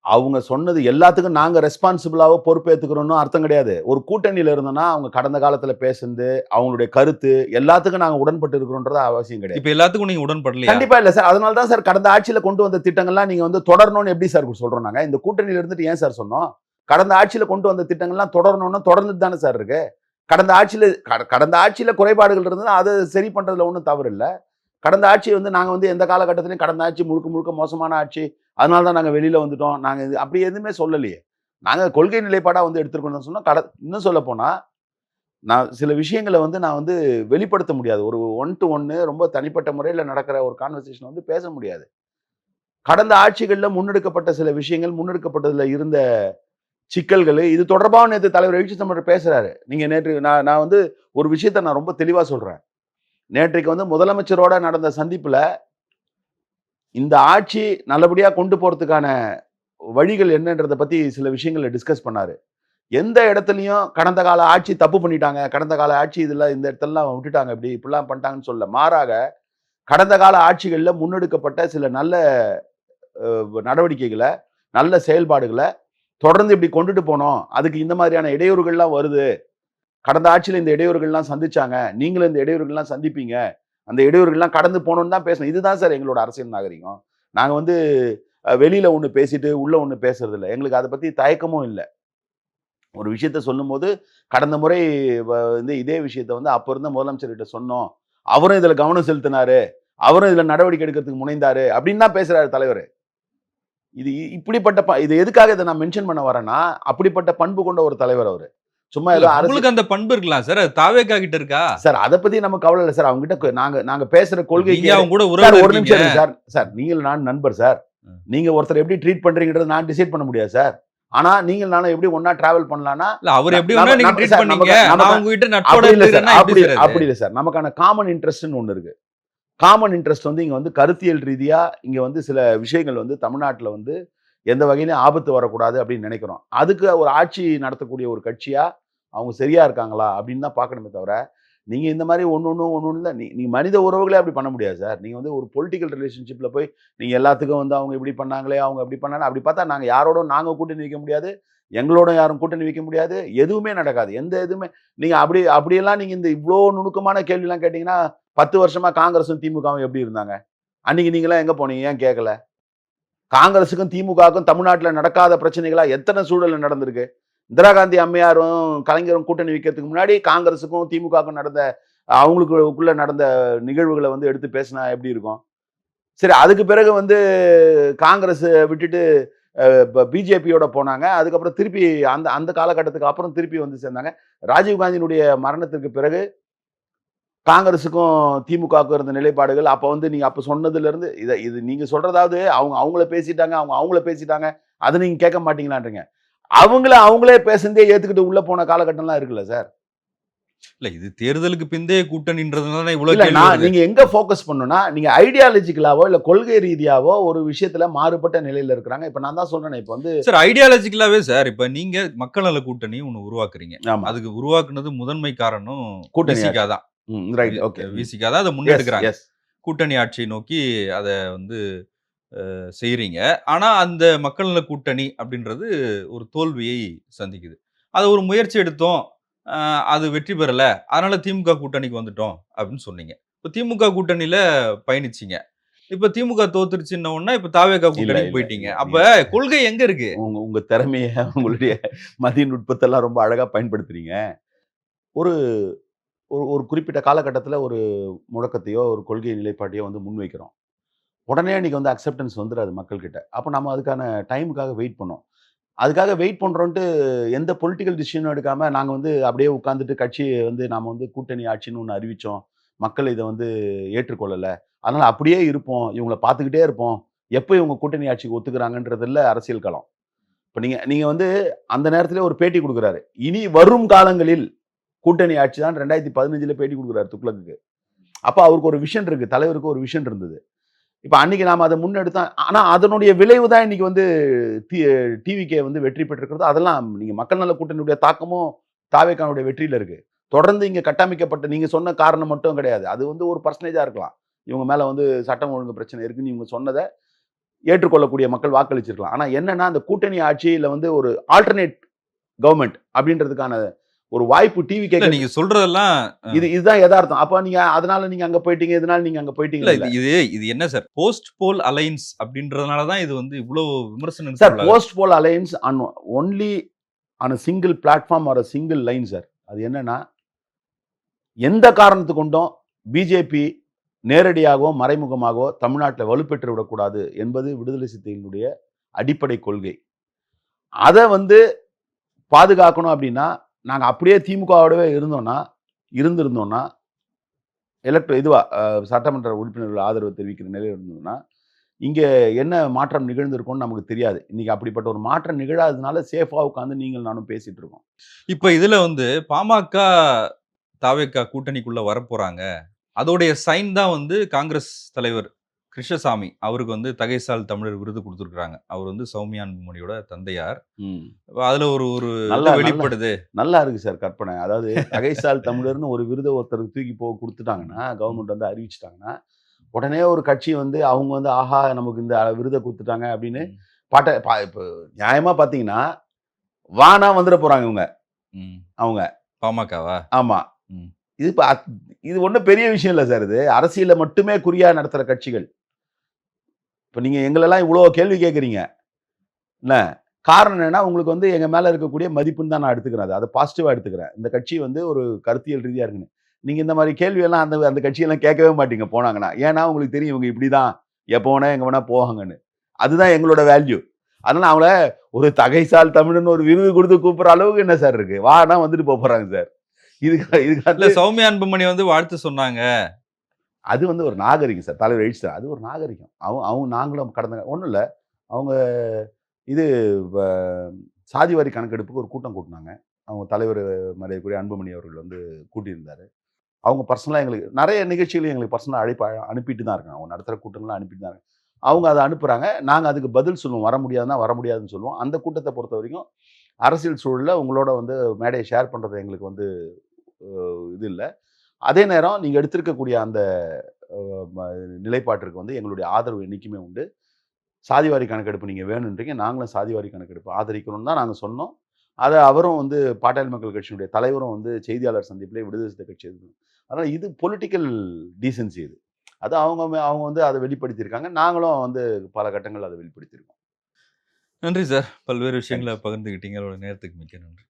அவங்க சொன்னது எல்லாத்துக்கும் நாங்க ரெஸ்பான்சிபிளாவோ பொறுப்பேத்துக்கிறோம்னு அர்த்தம் கிடையாது. ஒரு கூட்டணியில இருந்தோம்னா, அவங்க கடந்த காலத்துல பேசுனது, அவங்களுடைய கருத்து எல்லாத்துக்கும் நாங்க உடன்பட்டு இருக்கிறோம்ன்றது அவசியம் கிடையாது. இப்ப எல்லாத்துக்கும் நீங்க உடன்படலையா? கண்டிப்பா இல்ல சார். அதனால தான் சார் கடந்த ஆட்சியில கொண்டு வந்த திட்டங்கள்லாம் நீங்க வந்து தொடரணும்னு எப்படி சார் சொல்றோம் நாங்க? இந்த கூட்டணியில இருந்துட்டு ஏன் சார் சொன்னோம்? கடந்த ஆட்சியில கொண்டு வந்த திட்டங்கள்லாம் தொடரணும்னா தொடர்ந்துட்டு தானே சார் இருக்கு. கடந்த ஆட்சியில குறைபாடுகள் இருந்ததுன்னா, அத சரி பண்றதுல ஒண்ணும் தவறு இல்ல. கடந்த ஆட்சி வந்து நாங்க வந்து எந்த காலகட்டத்திலயும் கடந்த ஆட்சி முழுக்க முழுக்க மோசமான ஆட்சி. அதனால தான் நாங்க வெளியில வந்துட்டோம். நாங்க அப்படி எதுவுமே சொல்லலையே. நாங்க கொள்கை நிலைப்பாடா வந்து எடுத்திருக்கோம்னு சொன்னோம். இன்னும் சொல்லப்போனா, நான் சில விஷயங்கள வந்து நான் வந்து வெளிப்படுத்த முடியாது. ஒரு ஒன் டூ ஒன்னு ரொம்ப தனிப்பட்ட முறையில நடக்கிற ஒரு கான்வர்சேஷன் வந்து பேச முடியாது. கடந்த ஆட்சிகள்ல முன்னெடுக்கப்பட்ட சில விஷயங்கள், முன்னெடுக்கப்பட்டதுல இருந்த சிக்கல்களு, இது தொடர்பா நேத்து தலைவர் எழுச்சி தமிழர் பேசுறாரு. நீங்க நேற்று நான் நான் வந்து ஒரு விஷயத்த நான் ரொம்ப தெளிவா சொல்றேன். நேற்றைக்கு வந்து முதலமைச்சரோட நடந்த சந்திப்புல, இந்த ஆட்சி நல்லபடியா கொண்டு போறதுக்கான வழிகள் என்னன்றத பத்தி சில விஷயங்கள டிஸ்கஸ் பண்ணாரு. எந்த இடத்துலயும் கடந்த கால ஆட்சி தப்பு பண்ணிட்டாங்க. கடந்த கால ஆட்சி இந்த இடத்தெல்லாம் விட்டுட்டாங்க இப்படிலாம் பண்ணிட்டாங்கன்னு சொல்லல. மாறாக கடந்த கால ஆட்சிகள்ல முன்னெடுக்கப்பட்ட சில நல்ல நடவடிக்கைகள, நல்ல செயல்பாடுகள தொடர்ந்து இப்படி கொண்டுட்டு போனோம். அதுக்கு இந்த மாதிரியான இடையூறுகள்லாம் வருது. கடந்த ஆட்சியில இந்த இடையூறுகள்லாம் சந்திச்சாங்க. நீங்களும் இந்த இடையூறுகள்லாம் சந்திப்பீங்க. அந்த இடையூறுகள்லாம் கடந்து போணும்னு தான் பேசணும். இதுதான் சார் எங்களோட அரசியல் நாகரிகம். நாங்க வந்து வெளியில ஒண்ணு பேசிட்டு, உள்ள ஒண்ணு பேசுறது இல்ல. எங்களுக்கு அத பத்தி தயக்கமும் இல்ல. ஒரு விஷயத்த சொல்லும்போது, கடந்த முறை வந்து இதே விஷயத்த வந்து அப்ப இருந்த முதலமைச்சர்கிட்ட சொன்னோம். அவரும் இதுல கவனம் செலுத்தினாரு. அவரும் இதுல நடவடிக்கை எடுக்கிறதுக்கு முனைந்தாரு. அப்படின்னு தான் பேசுறாரு தலைவரு. இது இப்படிப்பட்ட இது எதுக்காக இத நான் மென்ஷன் பண்ண வரேன்னா, அப்படிப்பட்ட பண்பு கொண்ட ஒரு தலைவர் அவரு. சும்மா இல்ல ஏதோ உங்களுக்கு அந்த பண்பு இருக்கலாம் சார். அது தாவேக்கா கிட்ட இருக்கா? சார் அத பத்தி நமக்கு கவல இல்ல சார். அவங்க கிட்ட நாங்க பேசுற கொள்கைக்கு நீங்க அவங்க கூட சார் உறவுல ஒரு நிமிஷம் இருக்கீங்க. இருங்க சார். சார் நீங்களும் நானும் நண்பர் சார். நீங்க ஒருத்தர எப்படி ட்ரீட் பண்றீங்கன்றத நான் டிசைட் பண்ண முடியாது சார். ஆனா நீங்களும் நானும் எப்படி ஒண்ணா டிராவல் பண்ணலாம்னா, இல்ல அவரு எப்படி வேணா நீங்க ட்ரீட் சார் பண்ணீங்க. நான் உங்ககிட்ட நட்போட அப்படி இல்ல சார். இருக்கிறேன்னா எப்படி சார் அது? அப்படி இல்ல சார். நமக்கான காமன் இன்ட்ரெஸ்ட்ன்னு ஒண்ணு இருக்கு. காமன் இன்ட்ரெஸ்ட் வந்து இங்க வந்து கருத்தியல் ரீதியா இங்க வந்து சில விஷயங்கள் வந்து தமிழ்நாட்டுல வந்து எந்த வகையிலும் ஆபத்து வரக்கூடாது அப்படின்னு நினைக்கிறோம். அதுக்கு ஒரு ஆட்சி நடத்தக்கூடிய ஒரு கட்சியா அவங்க சரியா இருக்காங்களா அப்படின்னு தான் பார்க்கணுமே தவிர, நீங்க இந்த மாரி ஒண்ணு நீங்க மனித உறவுகளே அப்படி பண்ண முடியாது சார். நீங்க வந்து ஒரு பொலிட்டிக்கல் ரிலேஷன்ஷிப்ல போய் நீங்க எல்லாத்துக்கும் வந்து அவங்க இப்படி பண்ணாங்களே, அவங்க அப்படி பண்ணாங்க அப்படி பார்த்தா நாங்க கூட்டணி வைக்க முடியாது. எங்களோட யாரும் கூட்டணி வைக்க முடியாது. எதுவுமே நடக்காது. எந்த இதுவுமே நீங்க அப்படியெல்லாம் நீங்க இந்த இவ்ளோ நுணுக்கமான கேள்விலாம் கேட்டீங்கன்னா, 10 வருஷமா காங்கிரஸும், திமுகவும் எப்படி இருந்தாங்க? அன்னைக்கு நீங்கலாம் எங்க போனீங்க? ஏன் கேட்கல? காங்கிரஸுக்கும் திமுகவுக்கும் தமிழ்நாட்டில் நடக்காத பிரச்சனைகளா எத்தனை சூழல் நடந்திருக்கு. இந்திரா காந்தி அம்மையாரும் கலைஞரும் கூட்டணி வைக்கிறதுக்கு முன்னாடி காங்கிரஸுக்கும் திமுகவுக்கும் நடந்த அவங்களுக்குள்ள நடந்த நிகழ்வுகளை வந்து எடுத்து பேசினா எப்படி இருக்கும்? சரி, அதுக்கு பிறகு வந்து காங்கிரஸ் விட்டுட்டு பிஜேபியோட போனாங்க. அதுக்கப்புறம் திருப்பி அந்த அந்த காலகட்டத்துக்கு அப்புறம் திருப்பி வந்து சேர்ந்தாங்க. ராஜீவ்காந்தியினுடைய மரணத்திற்கு பிறகு காங்கிரஸுக்கும் திமுகவுக்கும் இருந்த நிலைப்பாடுகள் அப்ப வந்து நீங்க அப்ப சொன்னதுல இருந்து இது நீங்க சொல்றதாவது அவங்கள பேசிட்டாங்க, அவங்கள பேசிட்டாங்க. அதை நீங்க கேட்க மாட்டீங்களான்றீங்க. அவங்களே பேசுனதே ஏத்துக்கிட்டு உள்ள போன காலகட்டம்லாம் இருக்குல்ல சார். இல்ல இது தேர்தலுக்கு பிந்தைய கூட்டணின்றதுனால இவ்வளவு இல்ல கேள்வி வருது. நீங்க எங்க ஃபோக்கஸ் பண்ணணும்னா, நீங்க ஐடியாலஜிக்கலாவோ இல்ல கொள்கை ரீதியாவோ ஒரு விஷயத்துல மாறுபட்ட நிலையில இருக்கிறாங்க. இப்ப நான் தான் சொல்றேனே, இப்ப வந்து சார் ஐடியாலஜிக்கலாவே சார் இப்ப நீங்க மக்கள் நல கூட்டணி ஒண்ணு உருவாக்குறீங்க. ஆமா. அதுக்கு உருவாக்குனது முதன்மை காரணம் கூட்டணி விசிகா ஆட்சி. தான். ரைட். ஓகே. விசிகா தான் அத எஸ், முன்னெடுக்கிறாங்க. எஸ். கூட்டணி ஆட்சியை நோக்கி அத வந்து செய்றீங்க. ஆனா அந்த மக்கள் நல கூட்டணி அப்படின்றது ஒரு தோல்வியை சந்திக்குது. அது ஒரு முயற்சி எடுத்தோம். அ அது வெற்றி பெறல. அதனால திமுக கூட்டணிக்கு வந்துட்டோம் அப்படின்னு சொன்னீங்க. இப்ப திமுக கூட்டணியில பயணிச்சீங்க. இப்ப திமுக தோத்துருச்சுன்ன உடனே இப்ப தாவேகா இல்ல, கூட்டணிக்கு இல்ல, போயிட்டீங்க. இல்ல. அப்ப கொள்கை எங்க இருக்கு? உங்க உங்க திறமைய, உங்களுடைய மதி நுட்பத்தெல்லாம் ரொம்ப அழகா பயன்படுத்துறீங்க. ஒரு ஒரு ஒரு குறிப்பிட்ட காலகட்டத்தில ஒரு முழக்கத்தையோ, ஒரு கொள்கை நிலைப்பாட்டையோ வந்து முன்வைக்கிறோம். உடனே அன்னைக்கு வந்து அக்செப்டன்ஸ் வந்துராது மக்கள்கிட்ட. அப்ப நம்ம அதுக்கான டைமுக்காக வெயிட் பண்ணோம். அதுக்காக வெயிட் பண்றோன்ட்டு எந்த பொலிட்டிக்கல் டிசிஷனும் எடுக்காம, நாங்க வந்து அப்படியே உட்கார்ந்துட்டு கட்சிய வந்து நாம வந்து கூட்டணி ஆட்சின்னு ஒண்ணு அறிவிச்சோம். மக்கள் இத வந்து ஏற்றுக்கொள்ளல. அதனால அப்படியே இருப்போம். இவங்கள பார்த்துக்கிட்டே இருப்போம். எப்ப இவங்க கூட்டணி ஆட்சிக்கு ஒத்துக்கிறாங்கன்றதுல அரசியல் களம். இப்ப நீங்க நீங்க வந்து அந்த நேரத்திலே ஒரு பேட்டி குடுக்குறாரு. இனி வரும் காலங்களில் கூட்டணி ஆட்சி தான் 2015ல பேட்டி குடுக்குறாரு துக்ளக்குக்கு. அப்ப அவருக்கு ஒரு விஷன் இருக்கு. தலைவருக்கு ஒரு விஷன் இருந்தது. இப்ப அன்னைக்கு நாம அத முன்னெடுத்தோம். ஆனா அதனுடைய விளைவு தான் இன்னைக்கு வந்து டி டிவிகே வந்து வெற்றி பெற்றிருக்கிறது. அதெல்லாம் நீங்க மக்கள் நல கூட்டணியுடைய தாக்கமும் தாவேகானுடைய வெற்றியில இருக்கு. தொடர்ந்து இங்க கட்டமைக்கப்பட்ட நீங்க சொன்ன காரணம் மட்டும் கிடையாது. அது வந்து ஒரு பெர்சன்டேஜா இருக்கலாம். இவங்க மேல வந்து சட்டம் ஒழுங்கு பிரச்சனை இருக்குன்னு இவங்க சொன்னத ஏற்றுக்கொள்ளக்கூடிய மக்கள் வாக்களிச்சிருக்கலாம். ஆனா என்னன்னா, அந்த கூட்டணி ஆட்சியில வந்து ஒரு ஆல்டர்னேட் கவர்ன்மென்ட் அப்படின்றதுக்கான ஒரு வாய்ப்பு இல்ல டிவிகேக்கு நீங்க சொல்றதெல்லாம் இதுதான் எதார்த்தம். அப்ப நீங்க அதனால நீங்க அங்க போயிட்டீங்க, இதனால நீங்க அங்க இல்ல போயிட்டீங்கன்னு இல்ல. இது இது இது என்ன சார்? போஸ்ட் போல் அலையன்ஸ் அப்படின்றதுனால தான் இது வந்து இவ்ளோ சார், விமர்சனத்துக்கு உள்ளாகுது. Post poll alliance only on a single platform or a single line sir. அது என்னன்னா, எந்த காரணத்து கொண்டும் பிஜேபி நேரடியாகவோ, மறைமுகமாகவோ தமிழ்நாட்டில வலுப்பெற்று விடக்கூடாது என்பது விடுதலை சிறுத்தைகளுடைய அடிப்படை கொள்கை. அத வந்து பாதுகாக்கணும் அப்படின்னா, நாங்க அப்படியே திமுகவோடவே இருந்திருந்தோம்னா, சட்டமன்ற உறுப்பினர்கள் ஆதரவு தெரிவிக்கிற நிலையில இருந்ததுன்னா, இங்க என்ன மாற்றம் நிகழ்ந்திருக்கும்னு நமக்கு தெரியாது. இன்னைக்கு அப்படிப்பட்ட ஒரு மாற்றம் நிகழாததுனால சேஃபா உட்கார்ந்து நீங்களும் நானும் பேசிட்டு இருக்கோம். இப்ப இதுல வந்து பாமக, தாவேகா கூட்டணிக்குள்ள வரப்போறாங்க. அதோடைய சைன் தான் வந்து காங்கிரஸ் தலைவர் கிருஷ்ணசாமி. அவருக்கு வந்து தகைசால் தமிழர் விருது குடுத்திருக்காங்க. அவர் வந்து சௌமியா அன்புமணியோட தந்தையார். ம். அதுல ஒரு ஒரு நல்லா இது நல்லா வெளிப்படுது. நல்லா இருக்கு சார் கற்பனை. அதாவது தகைசால் தமிழர்ன்னு ஒரு விருத ஒருத்தருக்கு தூக்கி குடுத்துட்டாங்கன்னா, ம். கவர்மெண்ட் வந்து அறிவிச்சுட்டாங்கன்னா, உடனே ஒரு கட்சி வந்து அவங்க வந்து ஆஹா! நமக்கு இந்த விருத குடுத்துட்டாங்க அப்படின்னு ம். இப்ப நியாயமா பார்த்தீங்கன்னா, வானா வந்துற போறாங்க இவங்க. ம். அவங்க. பாமகவா? ஆமா. ம். இது இப்ப இது ஒண்ணும் பெரிய விஷயம் இல்ல சார் இது. அரசியல மட்டுமே குறியா நடத்துற கட்சிகள். இப்ப நீங்க எங்களெல்லாம் இவ்ளோ கேள்வி கேட்கிறீங்க. என்ன? காரணம் என்னன்னா, உங்களுக்கு வந்து எங்க மேல இருக்கக்கூடிய மதிப்புன்னு தான் நான் எடுத்துக்கிறேன் அத. பாசிட்டிவா எடுத்துக்கிறேன். இந்த கட்சி வந்து ஒரு கருத்தியல் ரீதியா இருக்குன்னு. நீங்க இந்த மாரி கேள்வியெல்லாம் அந்த அந்த கட்சியெல்லாம் கேட்கவே மாட்டீங்க போனாங்கன்னா. ஏன்னா உங்களுக்கு தெரியும் இவங்க இப்படிதான். எப்ப வேணா, எங்க வேணா போவாங்கன்னு. அதுதான் எங்களோட வேல்யூ. அதனால அவங்கள ஒரு தகைசால் தமிழன்னு ஒரு விருது குடுத்து கூப்பிடுற அளவுக்கு என்ன சார் இருக்கு? வான்னா வந்துட்டு போறாங்க சார். இதுக்கு இல்ல வந்து சௌமியா அன்புமணி வந்து வாழ்த்து சொன்னாங்க. அது வந்து ஒரு நாகரிகம் சார். தலைவர் எழுச்சிட்டார். அது ஒரு நாகரிகம். அவங்க நாங்களும் கடந்த ஒண்ணும் இல்ல. அவங்க இது வ சாதிவாரி கணக்கெடுப்புக்கு ஒரு கூட்டம் கூட்டுனாங்க. அவங்க தலைவர் மரியாதைக்குரிய அன்புமணி அவர்கள் வந்து கூட்டியிருந்தாரு. அவங்க பர்சனலா எங்களுக்கு நெறைய நிகழ்ச்சிகள் எங்களுக்கு பர்சனலா அழைப்பு அனுப்பிட்டு தான் இருக்காங்க. அவங்க நடத்துற கூட்டங்கள்லாம் அனுப்பிட்டு தான் இருக்காங்க. அவங்க அத அனுப்புறாங்க. நாங்க அதுக்கு பதில் சொல்லுவோம். வர முடியாதுன்னா, வர முடியாதுன்னு சொல்லுவோம். அந்த கூட்டத்த பொறுத்தவரைக்கும் அரசியல் சூழல்ல உங்களோட வந்து மேடைய ஷேர் பண்றது எங்களுக்கு வந்து இது இல்ல. அதே நேரம் நீங்க எடுத்திருக்கக்கூடிய அந்த அ ம நிலைப்பாட்டிற்கு வந்து எங்களுடைய ஆதரவு என்னைக்குமே உண்டு. சாதிவாரி கணக்கெடுப்பு நீங்க வேணுன்றீங்க. நாங்களும் சாதிவாரி கணக்கெடுப்பு ஆதரிக்கணும்னு தான் நாங்க சொன்னோம். அத அவரும் வந்து பாட்டாளி மக்கள் கட்சியினுடைய தலைவரும் வந்து செய்தியாளர் சந்திப்பிலே விடுதலை சிறுத்தை கட்சி அதனால இது பொலிட்டிக்கல் டீசென்சி இது. அது அவங்க வந்து அத வெளிப்படுத்தியிருக்காங்க. நாங்களும் வந்து பல கட்டங்கள்ல அத வெளிப்படுத்தியிருக்கோம். நன்றி சார். பல்வேறு தேங்க்ஸ். விஷயங்கள பகிர்ந்துக்கிட்டீங்க. உங்களோட நேரத்துக்கு மிக்க நன்றி.